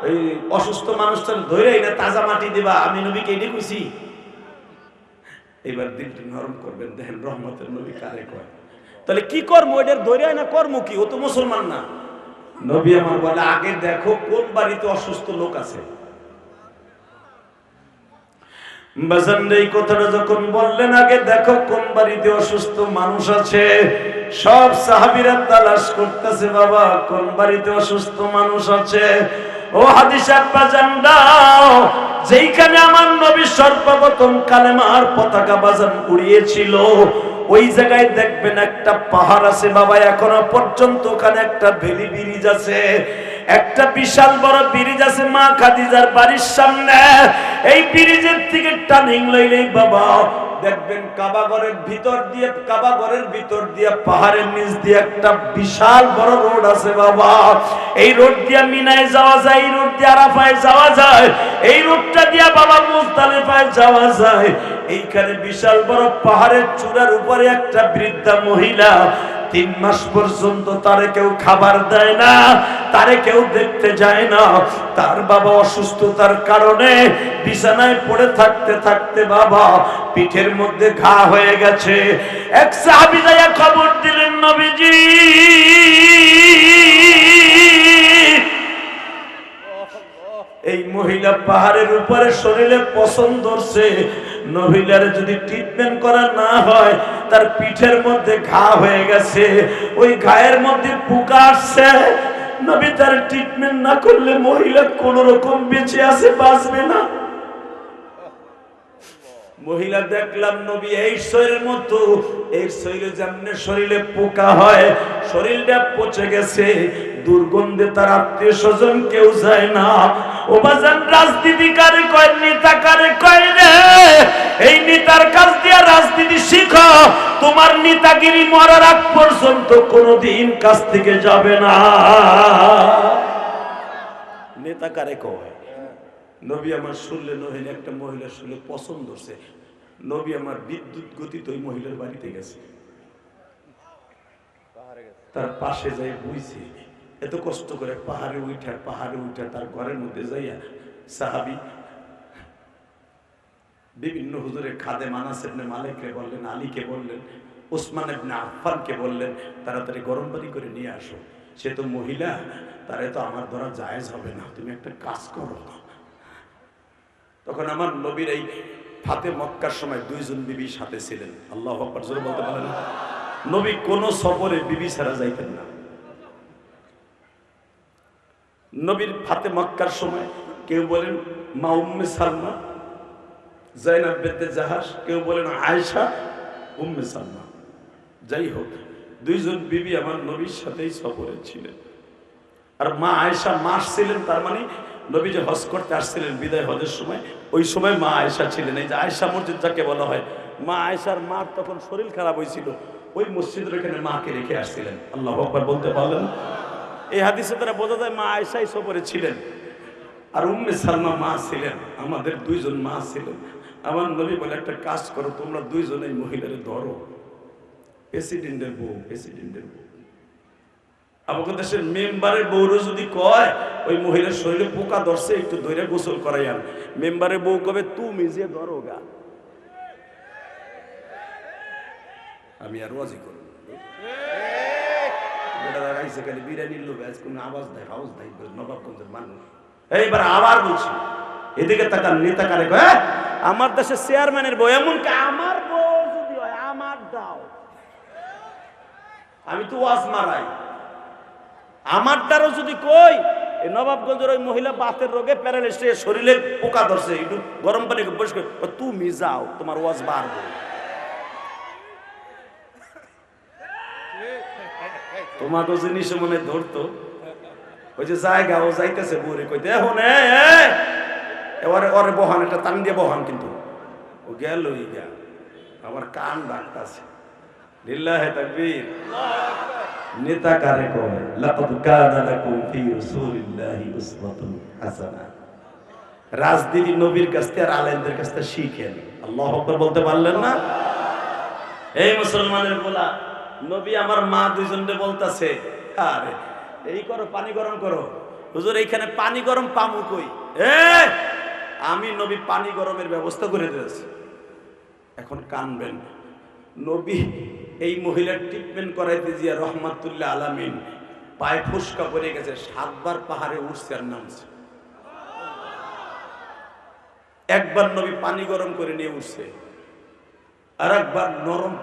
এই অসুস্থ মানুষটা ধরেই না তাজা মাটি দিবা, আমি নবীকে এটাই কইছি। এবার দিলটা নরম করবেন, দেখেন রহমতের নবী কারে কয়। তাহলে কি কর্ম এটার ধরে না, কর্ম কি? ও তো মুসলমান না। নবী আমার বলে, আগে দেখো কোন বাড়িতে অসুস্থ লোক আছে। বাজান এই কথাটা যখন বললেন, আগে দেখো কোন বাড়িতে অসুস্থ মানুষ আছে, সব সাহাবীরা তালাশ করতেছে, বাবা কোন বাড়িতে অসুস্থ মানুষ আছে। ও হাদিস আব্বা জানদাও, যেইখানে আমার নবী সর্বপ্রথম কালেমার পতাকা বাজান উড়িয়েছিল, ওই জায়গায় দেখবেন একটা পাহাড় আছে বাবা, এখনো পর্যন্ত ওখানে একটা ভেলি ব্রিজ আছে, একটা বিশাল বড় ব্রিজ আছে মা খাদিজার বাড়ির সামনে। এই ব্রিজের থেকে টার্নিং লইলেই বাবা দেখবেন কাবাঘরের ভিতর দিয়ে পাহাড়ের নিচ দিয়ে একটা বিশাল বড় রোড আছে বাবা। এই রোড দিয়ে মিনায় যাওয়া যায়, এই রোড দিয়ে আরাফায় যাওয়া যায়, এই রোডটা দিয়ে বাবা মুজদালিফায় যাওয়া যায়। এইখানে বিশাল বড় পাহাড়ের চূড়ার উপরে একটা বৃদ্ধা মহিলা, 3 মাস পর্যন্ত তারে কেউ খাবার দেয় না, তারে কেউ দেখতে যায় না। তার বাবা অসুস্থতার কারণে বিছানায় পড়ে থাকতে থাকতে বাবা পিঠের মধ্যে ঘা হয়ে গেছে। এক সাহাবী যায়া খবর দিলেন, নবীজি এই মহিলা পাহাড়ের উপরে শরীরে পছন্দ ধরছে, মহিলার যদি ট্রিটমেন্ট করা না হয় তার পিঠের মধ্যে ঘা হয়ে গেছে, ওই ঘায়ের মধ্যে পোকা আসছে। নবী তার ট্রিটমেন্ট না করলে মহিলা কোন রকম বেঁচে আছে, বাঁচবে না। মহিলা দেখলাম নবী এই শরীরের মতো, এই শরীরে যেমন শরীরে পোকা হয়, শরীরটা পচে গেছে, দুর্গন্ধে তার আত্মীয় স্বজন কেউ যায় না। ও বাজান, রাজনীতি কারে কয়, নেতা কারে কয় রে? এই নেতার কাছ দিয়ে রাজনীতি শিখো, তোমার নেতাগিরি মরার আগ পর্যন্ত কোনোদিন কাছ থেকে যাবে না। নেতা কারে কয়? নবী আমার শুনলে, নহিলে একটা মহিলা শুনলে পছন্দ হচ্ছে, নবী আমার বিদ্যুৎ গতিতে ওই মহিলার বাড়িতে গেছে, তার পাশে যাই বুঝছে, এত কষ্ট করে পাহাড়ে উঠা তার ঘরের মধ্যে যাইয়া সাহাবী বিভিন্ন হুজুরের খাদেম আনাস ইবনে মালিককে বললেন, আলীকে বললেন, ওসমান ইবনে আফফানকে বললেন, তাড়াতাড়ি গরম পানি করে নিয়ে আসো, সে তো মহিলা, তারে তো আমার ধরা জায়েজ হবে না, তুমি একটা কাজ করো। তখন আমার নবীর এই ফাতে মক্কার সময় 2 জন বিবি সাথে ছিলেন। আল্লাহু আকবার, জোরে বলতে পারেন। নবী কোন সফরে বিবি ছাড়া যাইতেন না। নবীর ফাতে মক্কার সময় কেউ বলেন মা উম্মে সালমা, জাইনাব বিনতে জাহাশ, কেউ বলেন আয়েশা, উম্মে সালমা। যাই হোক, 2 জন বিবি আমার নবীর সাথেই সফরে ছিলেন। আর মা আয়েশা মাস ছিলেন, তার মানে নবী যে হজ করতে আসছিলেন বিদায় হজের সময়, ওই সময় মা আয়েশা ছিলেন। এই যে আয়েশা মসজিদ যাকে বলা হয়, মা আয়েশার মার তখন শরীর খারাপ হয়েছিল, ওই মসজিদের এখানে মাকে রেখে আসছিলেন। আল্লাহু আকবার বলতে পারলেন। এই হাদিসে তারা বোঝা যায় মা আয়েশাই সফরে ছিলেন, আর উম্মে সালমা মা ছিলেন। আমাদের 2 জন মা ছিলেন। আমার নবী বলে একটা কাজ করো, তোমরা দুইজনেই মহিলারে ধরো, প্রেসিডেন্টের বউ, প্রেসিডেন্টের বউ। আমাদের দেশের মেম্বারের বউরও যদি কয় ওই মহিলার শরীরে পোকা ধরছে, একটু ধরে গোসল করাই আন, মেম্বারের বউ কবে তুমি যে ধরো গা। আমি আর ওয়াজি করব বিরিয়ানির লোক কোনো আওয়াজ দেয়, হাউস দেয়, নবাবগঞ্জের মানুষ। এইবার আবার বলছি, এদিকে তাকান, নেতা কারে কয় আমার দেশের চেয়ারম্যানের বউ, এমন কি আমার বউ যদি হয় আমার দাও। আমি তো ওয়াজ মারাই, আমারটারও যদি কই এই নবাবগঞ্জের ওই মহিলা বাতের রোগে প্যারালাইসিস, শরীরে পোকা ধরছে, একটু গরম পানি পরিষ্কার, তুমি যাও, তোমার ওয়াজ বাড়বে। তোমাকে জিনিস মনে ধরতো, ওই যে জায়গা ও যাইতেছে বুড়ে কইতে এখন এবারে ওরে বহান, একটা টান দিয়ে বহান, কিন্তু ও গেল আমার কান ডাকতাছে। লিল্লাহি তাকবীর। নেতা কারে কয় লাকাদ কানা লাকুম ফি রাসূলিল্লাহি উসওয়াতুন হাসানাহ। রাজনীতি নবীর কাছ থেকে আর আলেমদের কাছ থেকে শিখেন। আল্লাহু আকবার বলতে পারলেন না? এই মুসলমানের বলা নবী আমার মা দুইজনকে বলতাছে, আরে এই করো, পানি গরম করো। হুজুর এইখানে পানি গরম পামু কই? আমি নবী পানি গরমের ব্যবস্থা করে দিয়েছি। এখন কানবেন, নবী এই মহিলার ট্রিটমেন্ট করাইতে গিয়া রহমাতুল্লাহ আলামিন পায়ে ফুসকা পড়ে গেছে, 7 বার পাহাড়ে উঠছে আর নামছে। একবার নবী পানি গরম করে নিয়ে উঠছে, আর একবার নরম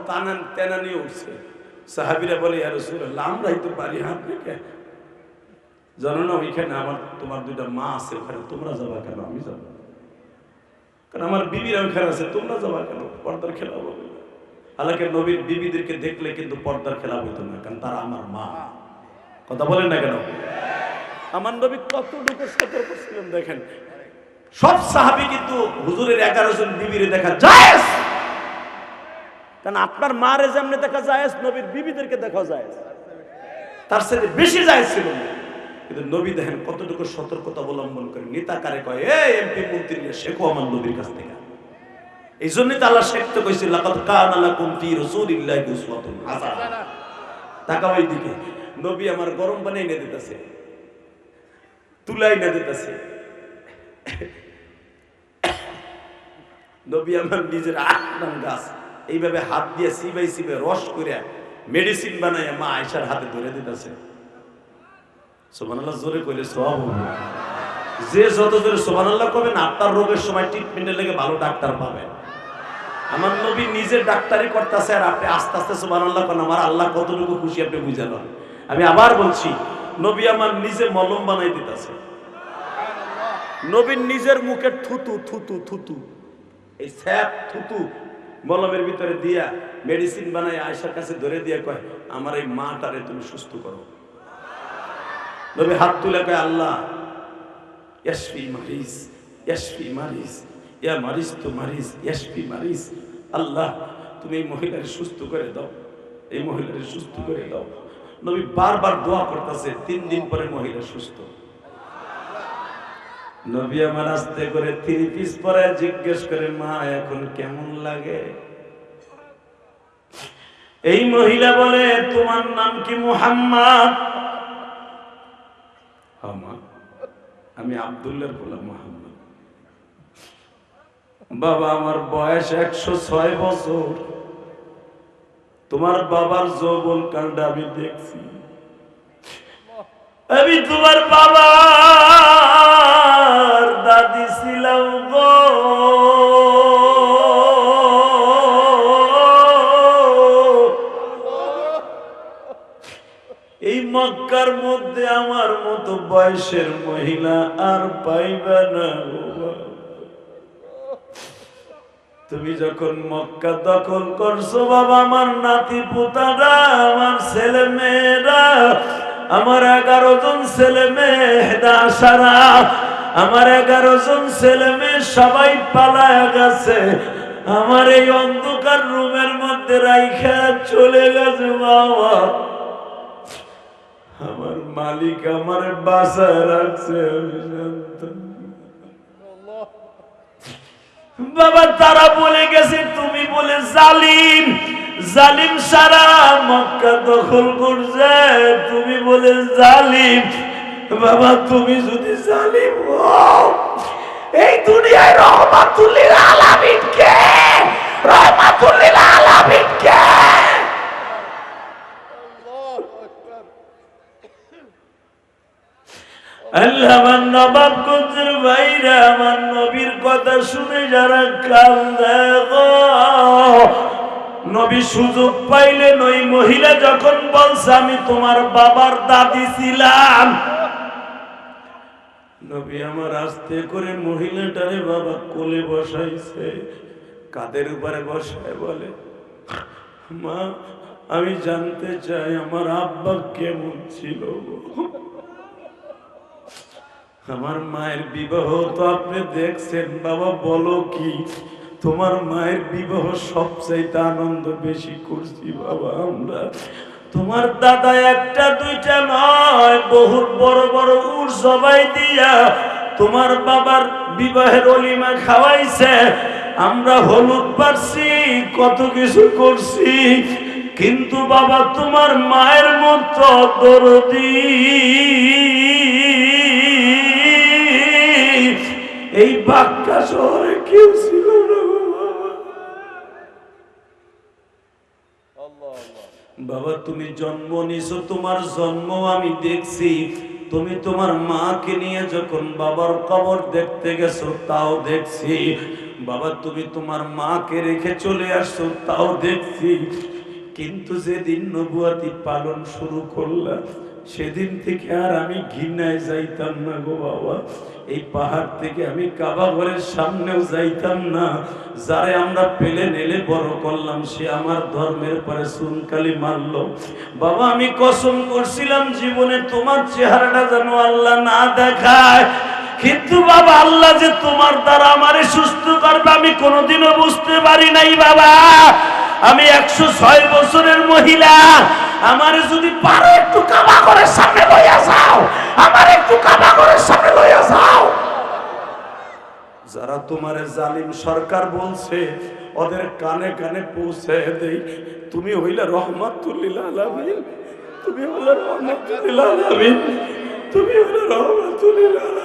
তেনা নিয়ে উঠছে। সাহাবীরা বলে ইয়া রাসূলুল্লাহ আমরাই তো পারি, হাত রেখে জানো না ওইখানে আমার তোমার দুইটা মা আছে, ওখানে তোমরা যাবা কেন? আমি যাবো, কারণ আমার বিবিরা ওখানে আছে, তোমরা যাবা কেন? পর্দার খেলা হবে। হালাকে নবীর বিবিদেরকে দেখলে কিন্তু পর্দার খেলা হইতো না, কারণ তারা আমার মা। কথা বলেন না কেন? আমার নবী কতটুকু সতর্ক ছিলেন দেখেন। সব সাহাবী কিন্তু হুজুরের 11 জন বিবিরে দেখা জায়েজ, কারণ আপনার মারে যেমনি দেখা জায়েজ, নবীর বিবিদেরকে দেখা জায়েজ, তার সাথে বেশি জায়েজ ছিল না। কিন্তু নবী দেখেন কতটুকু সতর্কতা অবলম্বন করে। নেতা কারে কয় এমপি মন্ত্রী শেখো আমার নবীর কাছ থেকে। এই জন্যই তো আল্লাহ শেখতে কইছে লাকাদ কানা লাকুম ফি রাসূলিল্লাহি উসওয়াতুন হাসানাহ। তাকাও এইদিকে, নবী আমার গরম পানি এনে দিতেছে, তুলাই না দিতেছে। নবী আমার নিজের আখনাম গাছ এইভাবে হাত দিয়ে সিবাই সিবে রস করে মেডিসিন বানায় মা আয়েশার হাতে ধরে দিতেছে। সুবহানাল্লাহ, জোরে কইলে সওয়াব হবে। যে যত জোরে সুবহানাল্লাহ কবেন আপনার রোগের সময় ট্রিটমেন্টের লেগে ভালো ডাক্তার পাবেন। আমার নবী নিজে ডাক্তারি করতেছে আর আপনি আস্তে আস্তে সুবহানাল্লাহ কোন আমার আল্লাহ কতটুকু খুশি আপনি বুঝালেন। আমি আবার বলছি, নবী আমার নিজে মলম বানাই দিতেছে। নবীর নিজের মুখে থুতু থুতু থুতু, এই স্যাপ থুতু মলমের ভিতরে দিয়া মেডিসিন বানাই আয়েশার কাছে ধরে দিয়া কয় আমার এই মাটারে তুমি সুস্থ করো। নবী হাত তুলে কয় আল্লাহ ইয়াশফি মারিজ, ইয়াশফি মারিজ, ইয়া মারিজ তো মারিজ, ইয়াশফি মারিজ। আল্লাহ তুমি এই মহিলার সুস্থ করে দাও, এই মহিলার সুস্থ করে দাও। নবী বারবার দোয়া করতেছে। 3 দিন পরে মহিলা সুস্থ। নবী আমার আস্তে করে 3 পিস পরে জিজ্ঞেস করে মা এখন কেমন লাগে? এই মহিলা বলে তোমার নাম কি মুহাম্মদ? আমি আব্দুল্লাহর গোলাম মুহাম্মদ। বাবা আমার বয়স 106 বছর, তোমার বাবার যৌবন কালটা আমি দেখছি। আমি তোমার বাবার দাদি ছিলাম গো। এই মক্কার মধ্যে আমার মতো বয়সের মহিলা আর পাইবে না। তুমি যখন মক্কা দখল করছো বাবা, আমার নাতি পুতারা, আমার ছেলে মেয়েরা, আমার 11 জন ছেলে মেয়ে হেদাসারা, আমার 11 জন ছেলে মেয়ে সবাই পালায়া গেছে। আমার এই অন্ধকার রুমের মধ্যে রাইখা চলে গেছে বাবা। আমার মালিক আমার বাসায় রাখছে, আমি জানতাম। বাবা তারা বলে গেছে তুমি বলে জালিম, জালিম সারা মক্কা দখল করছে, তুমি বলে জালিম। বাবা তুমি যদি জালিম হও, এই দুনিয়ায় রহমাতুল লিল আলামিন কে? রহমাতুল লিল আলামিন কে? আল্লাহ আমার নবাবগঞ্জের ভাইরা আমার নবীর কথা শুনে যারা কান্দে গো, নবী সুযোগ পাইলেন ওই মহিলা যখন বলছে আমি তোমার বাবার দাদি ছিলাম, নবী আমার আস্তে করে মহিলাটারে বাবা কোলে বসাইছে, কাদের উপরে বসায় বলে মা আমি জানতে চাই আমার আব্বা কেমন ছিল গো। আমার মায়ের বিবাহ তো আপনি দেখছেন, বাবা বলো কি তোমার মায়ের বিবাহ সবচাইতে আনন্দ বেশি করছি বাবা আমরা। তোমার দাদা একটা দুইটা নয় বহুত বড় বড় উট সবাই দিয়া তোমার বাবার বিবাহের অলিমা খাওয়াইছে, আমরা হলুদ পারছি কত কিছু করছি, কিন্তু বাবা তোমার মায়ের মতো দরদি এই বাক্কা শহরে কেউ ছিল না বাবা। বাবা তুমি জন্ম নিছো, তোমার জন্ম আমি দেখছি, তুমি তোমার মাকে নিয়ে যখন বাবার কবর দেখতে গেছো তাও দেখছি, বাবা তুমি তোমার মাকে রেখে চলে আসছো তাও দেখছি, কিন্তু যেদিন নবুয়াতি পালন শুরু করলাম সেদিন থেকে আর আমি ঘৃণায় যাইতাম না গো বাবা। এই পাহাড় থেকে আমি কাবা ঘরের সামনেও যাইতাম না, যারে আমরা পেলে নেলে বড় করলাম সে আমার ধর্মের পরে সুনকালি মারলো। বাবা আমি কসম করছিলাম জীবনে তোমার চেহারাটা যেন আল্লাহ না দেখায়, কিন্তু বাবা আল্লাহ যে তোমার দ্বারা আমারে সুস্থ করবে আমি কোনোদিনও বুঝতে পারি নাই বাবা। আমি 106 বছরের মহিলা, আমারে যদি পারো একটু কাবা ঘরের সামনে লইয়া যাও, আমার একটু কাবা ঘরের সামনে লইয়া যাও। যারা তোমারে জালিম সরকার বলছে ওদের কানে কানে পৌঁছে দেই, তুমি হইলা রহমাতুল লিল আলামিন, তুমি হইলা রহমাতুল লিল আলামিন, তুমি হইলা রহমাতুল লিল আলামিন।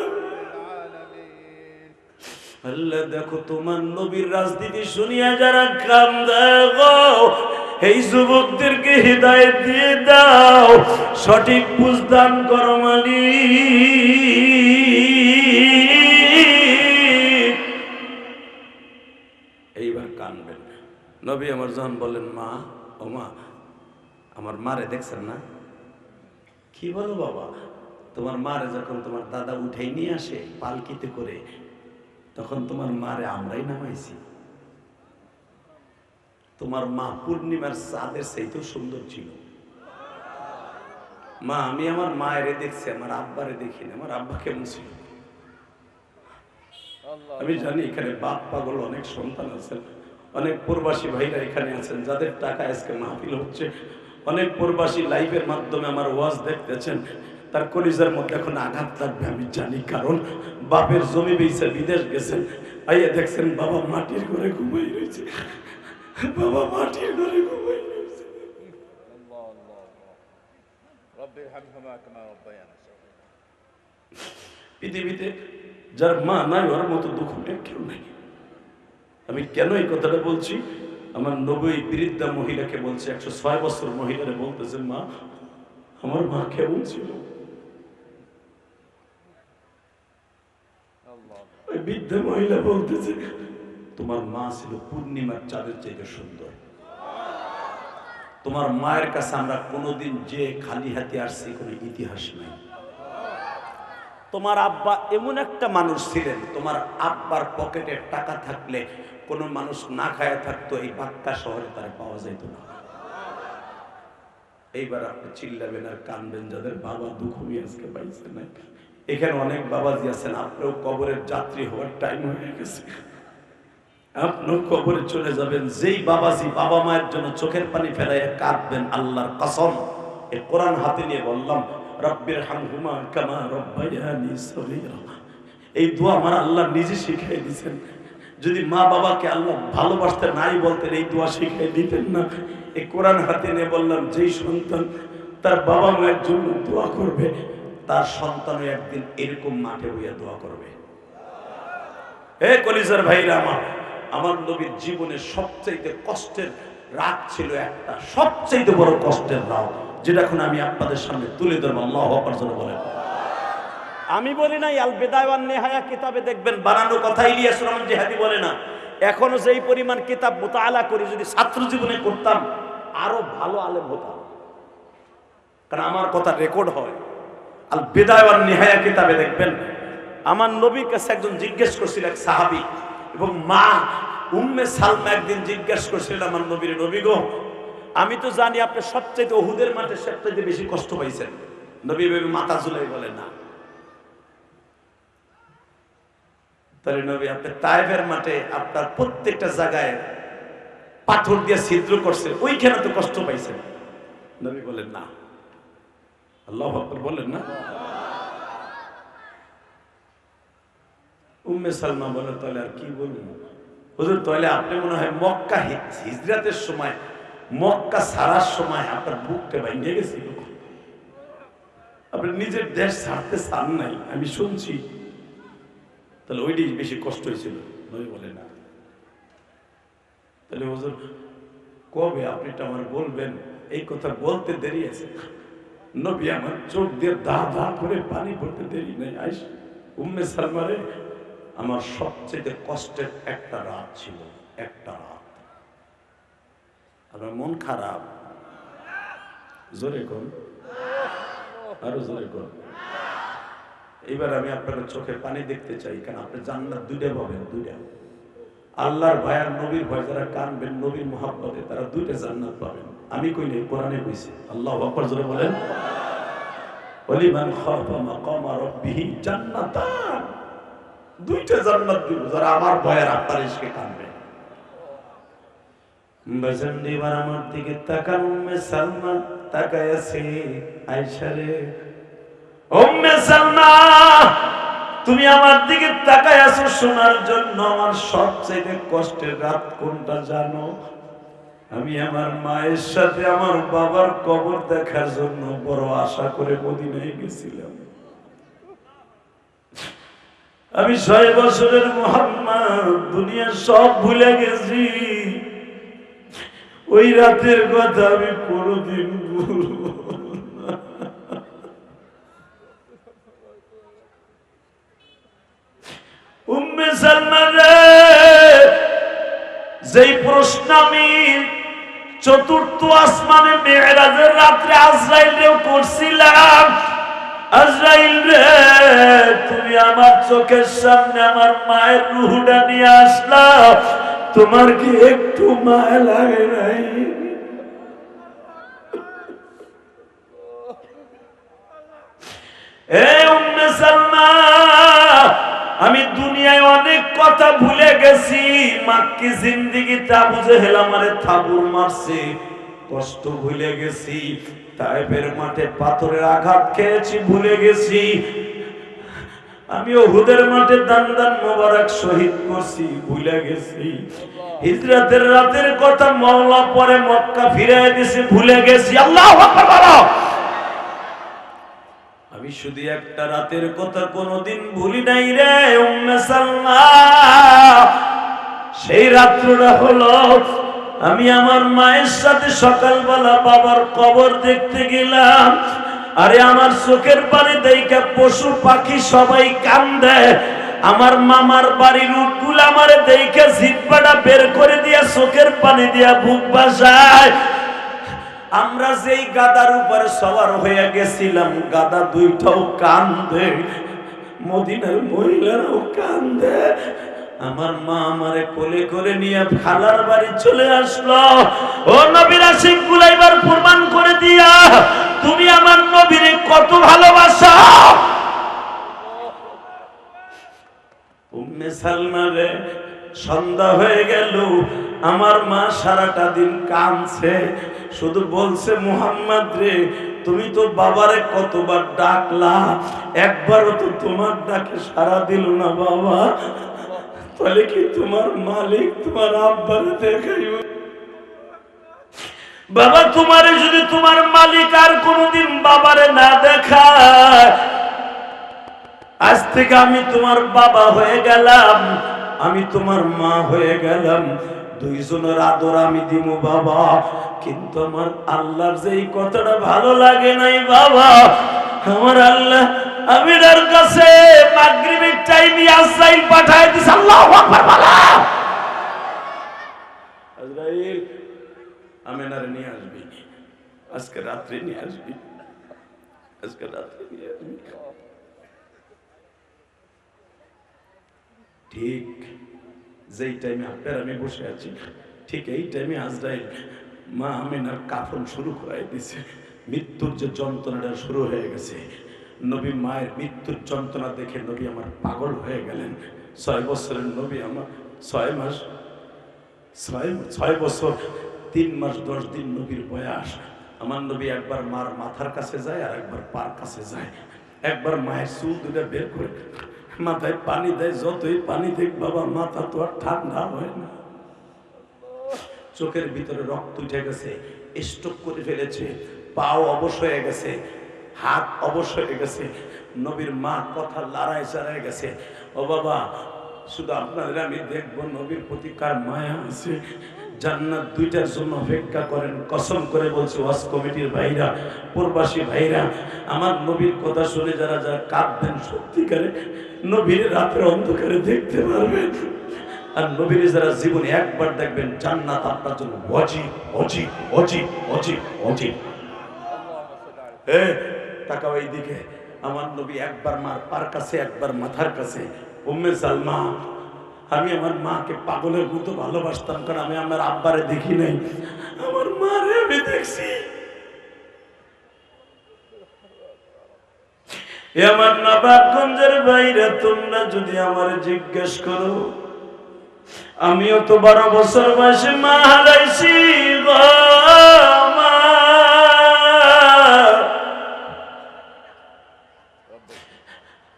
আল্লাহ দেখো তোমার নবীর রাজনীতি শুনিয়া যারা কান্দে গো, এই যুবকদেরকে হিদায়াত দিয়ে দাও, সঠিক বুঝদান করো মালিক। এইবার কানবেন। নবী আমার যখন বলেন মা ও মা, আমার মারে দেখছেন না? কি বলো বাবা? তোমার মারে যখন তোমার দাদা উঠাই নিয়ে আসে পালকিতে করে, তখন তোমার মারে আমরাই নামাইছি। তোমার মা পূর্ণিমার চাঁদের চাইতেও সুন্দর ছিল। মা আমি আমার মায়েরে দেখছি, আমার আব্বারে দেখিনি। আমার আব্বা কেমন ছিল? আমি জানি এখানে বাপ পাগল অনেক সন্তান আছেন, অনেক প্রবাসী ভাইরা এখানে আছেন যাদের টাকা আজকে মাহফিল হচ্ছে, অনেক প্রবাসী লাইভের মাধ্যমে আমার ওয়াজ দেখতেছেন, তার কলিজার মধ্যে এখন আঘাত লাগবে আমি জানি, কারণ বাপের জমি বেচে বিদেশ গেছেন, আইয়া দেখছেন বাবা মাটির ঘরে ঘুমাই রয়েছে, বাবা মাটির ঘরে ঘুমাই রয়েছে। পৃথিবীতে যার মা নাই ওর মতো দুঃখ কেউ নাই। আমি কেন এই কথাটা বলছি? আমার নবী বৃদ্ধা মহিলাকে বলছে, 106 বছর মহিলারে বলতেছে মা আমার মা কেমন ছিল? ওই বৃদ্ধা মহিলা বলতেছে তোমার মা ছিল পূর্ণিমার চাঁদের চাইতে সুন্দর। তোমার মায়ের কাছে আমরা কোনোদিন যে খালি হাতে আসছি কোনো ইতিহাস নাই। তোমার আব্বা এমন একটা মানুষ ছিলেন, তোমার আব্বার পকেটে টাকা থাকলে কোনো মানুষ না খায়া থাকতো, এই বাক্কা শহরে তারা পাওয়া যাইত না। এইবার আপনি চিল্লাবেন আর কানবেন যাদের বাবা দুঃখী আজকে পাইছে না। এখানে অনেক বাবাজি আছেন, আপনিও কবরের যাত্রী হওয়ার টাইম হয়ে গেছে, আপনিও কবরে চলে যাবেন। যেই বাবাজি বাবা মায়ের জন্য চোখের পানি ফেলাইয়া কাঁদবেন, আল্লাহর কসম এই কোরআন হাতে নিয়ে বললাম রব্বির হামহুমা কামা রব্বায়ানি সগীরা, এই দোয়া আমার আল্লাহ নিজে শিখিয়ে দিয়েছেন। যদি মা বাবাকে আল্লাহ ভালোবাসতে নাই বলতেন, এই দোয়া শিখাই দিতেন না। এই কোরআন হাতে নিয়ে বললাম, যেই সন্তান তার বাবা মায়ের জন্য দোয়া করবে, তার সন্তানও একদিন এরকম মাঠে বইয়া দোয়া করবে। হে কলিজার ভাইরা আমার নবীর জীবনের সবচাইতে কষ্টের রাত ছিল একটা, সবচাইতে বড় কষ্টের রাত, যেটা এখন আমি আপনাদের সামনে তুলে ধরবো। আল্লাহু আকবার জোরে বলেন। আমি বলি নাই, আল বিদায়া ওয়ান নিহায়া কিতাবে দেখবেন বানানো কথা, ইলিয়াস রহমান জিহাদি বলে না। এখনো যেই পরিমাণ কিতাব মুতাআলা করি, যদি ছাত্র জীবনে করতাম আরো ভালো আলেম হতাম, কারণ আমার কথা রেকর্ড হয়। আল বিদায়া ওয়ান নিহায়া কিতাবে দেখবেন আমার নবীর কাছে একজন জিজ্ঞেস করছিল, এক সাহাবী, এবং মা উম্মে সালমা একদিন জিজ্ঞেস করছিল আমার নবীর, নবী গো, আমি তো জানি আপনি সবচেয়ে উহুদের মাঠে সবচেয়ে বেশি কষ্ট পাইছেন। নবী ভেবে মাথা ঝুলাই বলে না। তাহলে নবী আপনি তায়েফের মাঠে আপনার প্রত্যেকটা জায়গায় পাথর দিয়ে ছিদ্র করছে, ওইখানে তো কষ্ট পাইছেন। নবী বলেন না। আল্লাহু আকবার বলেন না। উম্মে সালমা বলে, তাহলে আর কি বলবো হুজুর, তাহলে আপনি মনে হয় মক্কা হিজরাতের সময়, মক্কা ছাড়ার সময় আপনার বুকটা ভেঙে গেছিল, আপনি নিজের দেশ ছাড়তে চান নাই, আমি শুনছি। তাহলে ওইটাই বেশি কষ্ট হয়েছিল। নবী বলে না। তাহলে হুজুর কবে আপনি এটা আমার বলবেন? এই কথা বলতে দেরি আছে। নবী আমার চোখ দিয়ে দা দা করে পানি পড়তে দেরি নেই। আইস উম্মে সালমারে, আমার সবচেয়ে কষ্টের একটা রাত ছিল, একটা রাত। আমার মন খারাপ, জোরে কোন, আরো জোরে কোন। এবার আমি আপনাদের চোখে পানি দেখতে চাই, কারণ আপনি জান্নাত দুইটা পাবেন, দুইটা। আল্লাহর ভয় আর নবীর ভয় যারা কানবেন, নবীর মহব্বতে, তারা দুইটা জান্নাত পাবেন। আমি কই নাই, কোরআনে কইছে। আল্লাহু আকবার জোরে বলেন। ওয়ালিমান খাফা মাকামা রাব্বিহি জান্নাতান, দুইটা জান্নাত দিব যারা আমার ভয়ের আপনার ইশকে কানবে। বাজান দিবার আমার দিকে তাকান, উম্মে সালমা তাকায় আছে। আয়েশা রে, উম্মে সালমা তুমি আমার দিকে তাকায় আছো শোনার জন্য। আমার সবচেয়ে কষ্টের রাত কোনটা জানো? আমি আমার মায়ের সাথে আমার বাবার কবর দেখার জন্য বড় আশা করে মদিনায় গেছিলাম। আমি 6 বছরের মুহাম্মদ, দুনিয়া সব ভুলে গেছি। ওই রাতের কথা আমি কোনোদিন ভুলবো না। উম্মে সালমা রে, যেই প্রশ্ন আমি চতুর্থ আসমানে মেরাজের রাত্রে আজরাইলকেও করছিলাম, আজরাইল রে তুমি আমার চোখের সামনে আমার মায়ের রূহটা নিয়ে আসলা, তোমার কি একটু মায়া লাগে নাই? এ উম্মে সালমা, আমি দুনিয়ায় অনেক কথা ভুলে গেছি। মাক্কি জিন্দেগিতে আবু জেহেল আমারে থাবুর মারছে, কষ্ট ভুলে গেছি। তায়েফের মাঠে পাথরের আঘাত খেয়েছি, ভুলে গেছি। আমি উহুদের মাঠে দান মোবারক শহীদ করছি, ভুলে গেছি। হিজরাতের রাতের কথা মাওলা পরে মক্কা ফিরিয়ে দিয়েছে, ভুলে গেছি। আল্লাহু আকবার বলো। আমি শুধু একটা রাতের কথা কোনোদিন ভুলি নাই রে উম্মে সালমা। সেই রাত্রটা হলো, আমি আমার মায়ের সাথে সকালবেলা বাবার কবর দেখতে গেলাম। আরে আমার চোখের পানি দেখা পশু পাখি সবাই কান্দে। আমার মামার বাড়ির উটগুলো আমারে দেখে জিহ্বাটা বের করে দিয়া চোখের পানি দিয়া বুক ভাসায়। আমরা যেই গাদার উপরে সওয়ার হয়ে গেছিলাম, গাদা দুইটাও কান্দে, মদিনার মহিলারাও কান্দে। আমার মা আমারে কোলে করে নিয়ে খালার বাড়ি চলে আসলো। ও নবীর আশিক গুলো এবার প্রমাণ করে দিয়া তুমি আমার নবীরে কত ভালোবাসো। উম্মে সালমা রে, সন্ধ্যা হয়ে গেল, আমার মা সারাটা দিন কাঁদছে, শুধু বলছে মুহাম্মদ রে তুমি তো বাবারে কতবার ডাকলা, একবারও তো তোমার ডাকে সাড়া দিল না বাবা। তাহলে কি তোমার মালিক তোমার আব্বারে দেখাইব? বাবা তোমারে যদি তোমার মালিক আর কোনদিন বাবারে না দেখায়, আজ থেকে আমি তোমার বাবা হয়ে গেলাম, আমি তোমার মা হয়ে গেলাম, দুইজনের আদর আমি দিব বাবা। কিন্তু আমার আল্লাহর যে এই কথাটা ভালো লাগে নাই বাবা। আমার আল্লাহ আমিনার কাছে মাগরিবের টাইমে আজরাইল পাঠায় দিছে। আল্লাহু আকবার বলা। আজরাইল আমিনারে নিয়ে আসবি, আজকে রাত্রে নিয়ে আসবি, আজকে রাত্রে নিয়ে আসবি। ঠিক যেই টাইমে আপনার আমি বসে আছি, ঠিক এই টাইমে আজরাইল মা আমিনার কাফন শুরু করাই দিছে। মৃত্যুর যে যন্ত্রণাটা শুরু হয়ে গেছে, নবী মায়ের মৃত্যুর যন্ত্রণা দেখে নবী আমার পাগল হয়ে গেলেন। 6 বছরের নবী আমার 6 বছর 3 মাস 10 দিন নবীর বয়স। আমার নবী একবার মার মাথার কাছে যায় আর একবার পার কাছে যায়। একবার মায়ের চুল দুটা বের করে মাথায় পানি দেয়, যতই পানি দেখ বাবা মাথা তো আর ঠান্ডা হয় না। চোখের ভিতরে রক্ত উঠে গেছে, স্ট্রোক করে ফেলেছে, পাও অবশ হয়ে গেছে, হাত অবশ হয়ে গেছে। নবীর মা কথা লড়াই চাড়াই গেছে। ও বাবা, শুধু আপনাদের আমি দেখবো নবীর প্রতি কার মায়া আছে। জান্নাত 2টার জন্য অপেক্ষা করেন। কসম করে বলছি ওয়াজ কমিটির ভাইরা, প্রবাসী ভাইরা, আমার নবীর কথা শুনে যারা যারা কাঁদবেন, সত্যিকারে নবীর রাতের অন্ধকারে দেখতে পারবেন। আর নবীর যারা জীবনে একবার দেখবেন, জান্নাত আপনার জন্য ওয়াজিব ওয়াজিব ওয়াজিব ওয়াজিব ওয়াজিব। তাকাও এইদিকে, আমার নবী একবার মার পার কাছে, একবার মাথার কাছে। উম্মে সালমা, আমি আমার মাকে পাগলের মতো ভালোবাসতাম, কারণ আমি আমার আব্বারে দেখি নাই, আমার মারে আমি দেখছি। আমার নবাবগঞ্জের বাইরে তোমরা যদি আমার জিজ্ঞেস করো, আমিও তো 12 বছর বয়সে মা হারাইছি গো মা।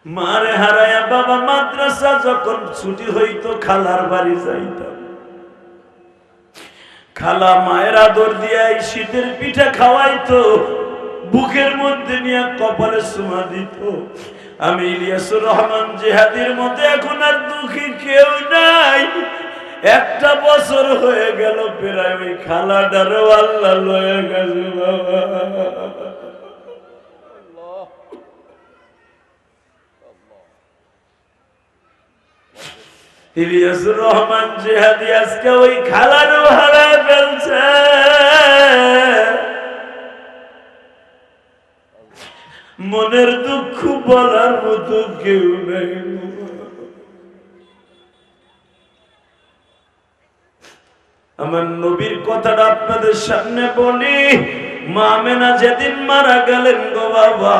মারে হারায়া বাবা মাদ্রাসা যখন ছুটি হইতো খালার বাড়ি যাইতাম। খালা মায়ের আদর দিয়া এই শীতের পিঠা খাওয়াইতো, বুকের মধ্যে নিয়ে কপালে চুমা দিত। আমি ইলিয়াসুর রহমান জিহাদির মধ্যে এখন আর দুঃখী কেউ নাই। 1টা বছর হয়ে গেল প্রায়, ওই খালাটারও আল্লাহ লয়ে গেছে বাবা। ইলিয়াসুর রহমান জিহাদি আজকে ওই খালারও হারায় ফেলছে। মনের দুঃখ বলার মতো কেউ নেই। আমার নবীর কথাটা আপনাদের সামনে বলি। মা আমেনা যেদিন মারা গেলেন গো বাবা,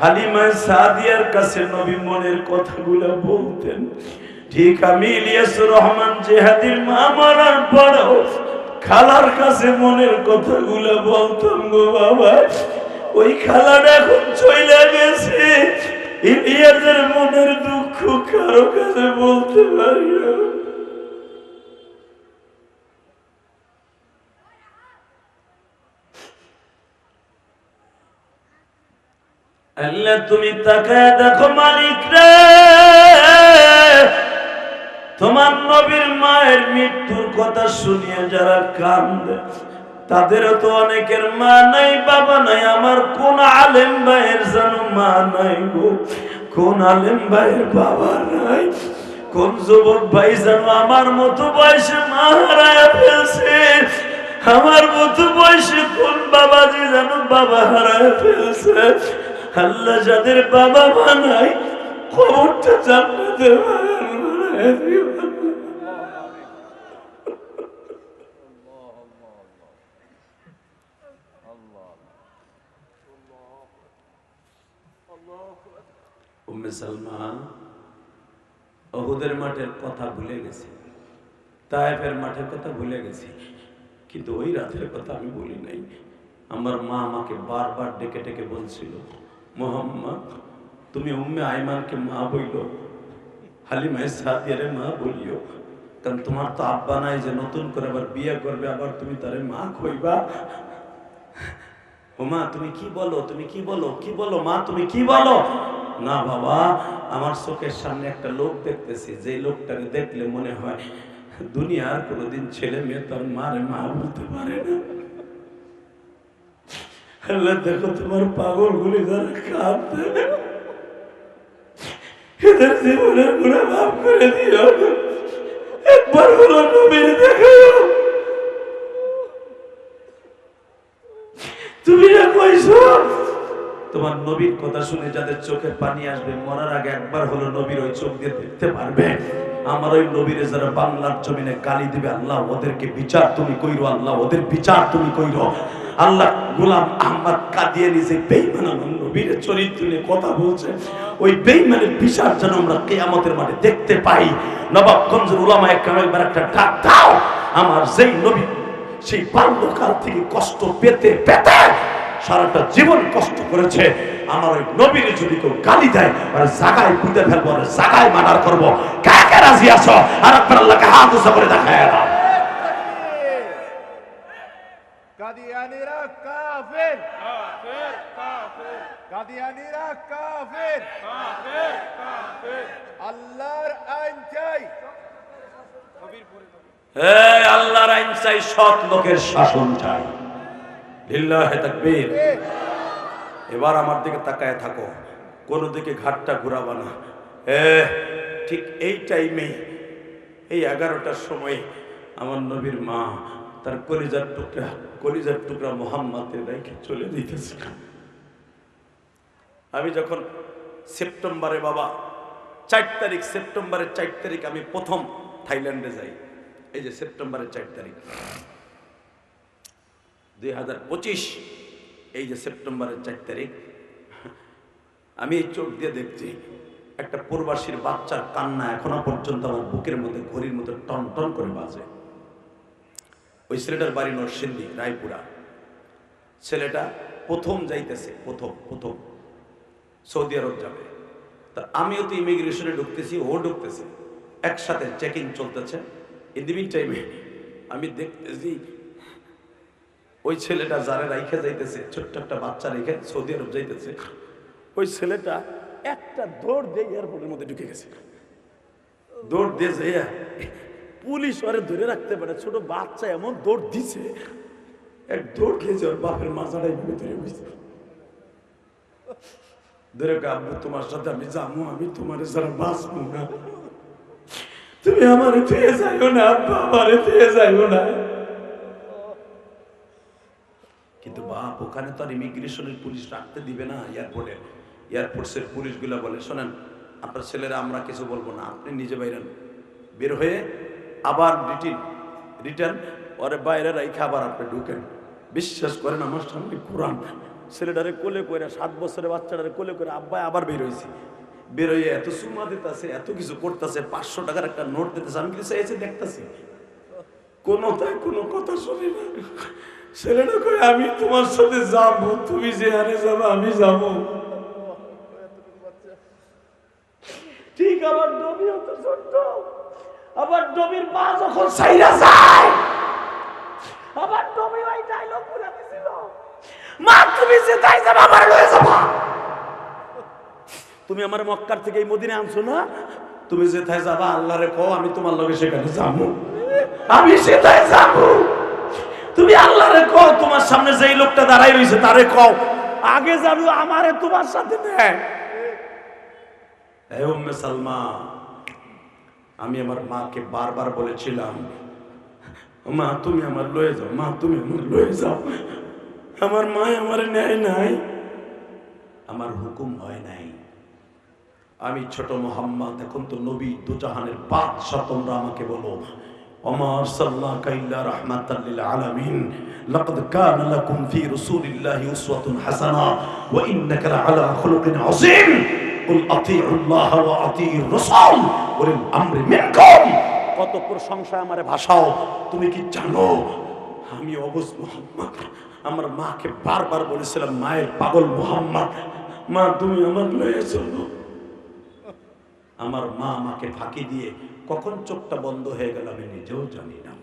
হালিমা সাদিয়ার কাছে নবী মনের কথাগুলো বলতেন। ঠিক আমি ইলিয়াসুর রহমান জিহাদির মা মারার পরেও খালার কাছে মনের কথাগুলো বলতাম গো বাবা। ওই খালাটা এখন চলে গেছে, ইলিয়াসের মনের দুঃখ কারো কাছে বলতে পারি না। আল্লাহ তুমি তাকায় দেখো মালিক রে, তোমার নবীর মায়ের মৃত্যুর কথা শুনিয়ে যারা কান্দে, তাদেরও তো অনেকের মা নাই বাবা নাই। আমার কোন আলেম ভাইয়ের যেন মা নাই গো, কোন আলেম ভাইয়ের বাবা নাই, কোন যুবক ভাই যেন আমার মতো বয়সে মা হারায় ফেলছে, আমার মতো বয়সে কোন বাবাজি যেন বাবা হারায় ফেলছে। আল্লাহ যাদের বাবা মা নাই, খবরটা জান্নাতে বানায় দিও। উম্মে সালমা উহুদের মাঠের কথা ভুলে গেছি, তায়েফের মাঠের কথা ভুলে গেছি, কিন্তু ওই রাতের কথা আমি বলি নাই। আমার মা আমাকে বারবার ডেকে ডেকে বলছিল, মোহাম্মদ তুমি উম্মে আইমানকে মা বইল, হালিমা সাদিয়ারে মা বলিও, কারণ তোমার তো আব্বা নাই যে নতুন করে আবার বিয়ে করবে, আবার তুমি তারে মা কইবা। ও মা তুমি কি বলো, তুমি কি বলো, কি বলো মা তুমি কি বলো? না বাবা, আমার চোখের সামনে একটা লোক দেখতেছি, যে লোকটাকে দেখলে মনে হয় দুনিয়ার কোনোদিন ছেলে মেয়ে তার মারে মা বলতে পারে না। আল্লাহ দেখো তোমার পাগল গুলি যারা কাঁদতে, এদের জীবনের গুণা মাফ করে দিও। একবার হলো নবীর দেখো, তুমি না কইছো তোমার নবীর কথা শুনে যাদের চোখে পানি আসবে, মরার আগে একবার হলো নবীর ওই চোখ দিয়ে দেখতে পারবে। আমার ওই নবীরে যারা বাংলার জমিনে গালি দিবে, আল্লাহ ওদেরকে বিচার তুমি কইরো, আল্লাহ ওদের বিচার তুমি কইরো। আল্লাহ গোলাম আহমদ কাদিয়ানী যে বেঈমান আমার নবীর চরিত্র নিয়ে কথা বলছে, ওই বেঈমানের বিচার যেন আমরা কিয়ামতের মাঠে দেখতে পাই। নবাবগঞ্জের উলামায়ে কেরামের একটা ডাক দাও, আমার যেই নবী সেই বাল্যকাল থেকে কষ্ট পেতে পেতে সারাটা জীবন কষ্ট করেছে, আমার ওই নবীর যদি কেউ গালি দেয় আর জায়গায় পুঁতে ফেলবো, আর জায়গায় মার্ডার করবো। কাকে রাজি আছো? আর আপনার আল্লাহকে হাত উঁচু করে দেখায় দাও। কাদিয়ানীরা কাফের, কাফের, কাফের, কাদিয়ানীরা কাফের, কাফের, কাফের, আল্লাহর আইন চাই। আল্লাহর আইন চাই, সৎ লোকের শাসন চাই। লিল্লাহি তাকবীর। এবার আমার দিকে তাকায় থাকো, কোন দিকে ঘাটটা ঘুরাবা না। ঠিক এই টাইমে, এই 11টার সময় আমার নবীর মা তার কলিজার টুকরা মুহাম্মাদের রেখে চলে যেতেছে। আমি যখন সেপ্টেম্বরে বাবা 4 তারিখ, সেপ্টেম্বরের 4 তারিখ আমি প্রথম থাইল্যান্ডে যাই। এই যে সেপ্টেম্বরের 4 তারিখ 2025, এই যে সেপ্টেম্বরের 4 তারিখ আমি এই চোখ দিয়ে দেখছি একটা প্রবাসীর বাচ্চার কান্না এখনো পর্যন্ত আমার বুকের মধ্যে ঘড়ির মধ্যে টন টন করে বাজে। ওই ছেলেটার বাড়ি নরসিংদী, রায়পুরা। ছেলেটা প্রথম যাইতেছে, প্রথম সৌদি আরব যাবে। তা আমিও তো ইমিগ্রেশনে ঢুকতেছি, ও ঢুকতেছে, একসাথে চেকিং চলতেছে। ইন দি মিন টাইমে আমি দেখতেছি ওই ছেলেটা যারে রাইখে যাইতেছে, ছোট্ট একটা বাচ্চা রেখে সৌদি আরব যাইতেছে, ওই ছেলেটা একটা দৌড় দিয়ে এয়ারপোর্টের মধ্যে ঢুকে গেছে। দৌড় দিয়ে যাইয়া পুলিশ ওরে ধরে রাখতে পারে, ছোট বাচ্চা এমন দৌড় দিছে, এক দৌড় খেয়েছে ওর বাপের মাথাটাই ভিতরে বুঝছে। ধরে আব্বু তোমার সাথে আমি যাবো, আমি তোমার সারা বাঁচবো না, তুমি আমার থুয়ে যাইও না আব্বা, আমার থুয়ে যাইও না। কিন্তু বাপ ওখানে তো আর ইমিগ্রেশনের পুলিশ রাখতে দিবে না। এয়ারফোর্সের পুলিশগুলো বলে, শোনেন আপনার ছেলেরা আমরা কিছু বলবো না, আপনি নিজে বাইরেন। বের হয়ে আবার রিটার্ন ওরে বাইরে রাইখে আবার আপনি ঢুকেন। বিশ্বাস করেন আমার সামনে কোরআন, ছেলেটারে কোলে করে 7 বছরের বাচ্চাটারে কোলে করে আব্বা আবার বের হয়েছি। বের হয়ে এত সুমা দিতেছে, এত কিছু করতেছে, 500 টাকার একটা নোট দিতেছে। আমি কিছু এসে দেখতেছি, কোনো কথা শুনি না। ছেলেটা কই আমি তোমার সাথে যাবো, তুমি যেখানে যাবো আমি যাবো। ঠিক আবার নবী হতো ছোট্ট, আবার নবীর মা যখন সাইরা যায়, আবার নবী ওই ডায়লগ বলে দিছিল, মা তুমি যেটাই যাবা আমার লয়ে যাবা। তুমি আমার মক্কার থেকে এই মদিনায় আনছো না, তুমি যেটাই যাবা আল্লাহরে কও আমি তোমার লগে সেখানে যাবো, আমি সেটাই যাবো। তুমি আল্লাহরে কও, তোমার সামনে যেই লোকটা দাঁড়াই রইছে তারে কও আগে যাবো, আমারে তোমার সাথে নেয়। এই উম্মে সালমা, আমি আমার মাকে বারবার বলেছিলাম, মা তুমি আমার লয়ে যাও, মা তুমি আমার লয়ে যাও। আমার মা আমার নেয় নাই, আমার হুকুম হয় নাই। আমি ছোট মোহাম্মদ, এখন তো নবী, দুজাহানের বাদশাহ, তোমরা আমাকে বলো ওমা আরসালনাকা ইল্লা রাহমাতাল লিল আলামিন লাকাদ কানা লাকুম ফি রাসূলিল্লাহি উসওয়াতুন হাসানাহ ওয়া ইন্নাকা লাআলা খুলুকিন আযীম কুল আতিউল্লাহ ওয়া আতিউর রাসূল ওয়ালিল আমরি মিনকুম। কত প্রশংসা আমারে ভাষাও, তুমি কি জানো আমি অবুজ মুহাম্মদ আমার মাকে বারবার বলেছিলাম, মায়ের পাগল মুহাম্মদ, মা তুমি আমার লয়ে চলো। আমার মা আমাকে ফাঁকি দিয়ে কখন চোখটা বন্ধ হয়ে গেল আমি নিজেও জানি না।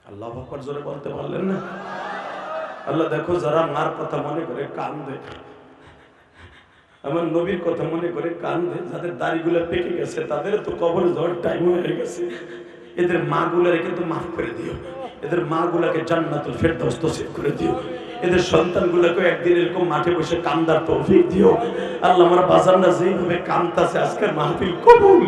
আল্লাহু আকবার জোরে বলতে পারলেন না? আল্লাহ দেখো যারা মার কথা মনে করে কান্দে, আমার নবীর কথা মনে করে কান্দে, যাদের দাড়িগুলো পেকে গেছে তাদের তো কবরে যাওয়ার টাইম হয়ে গেছে, এদের মা গুলারে কিন্তু মাফ করে দিও, এদের মা গুলাকে জান্নাতুল ফেরদাউস নসিব করে দিও, এদের সন্তানগুলোকে একদিন এরকম মাঠে বসে কান্দার তৌফিক দিও। আল্লাহ আমার বাজানরা যেইভাবে কান্দতেছে আজকের মাহফিল কবুল।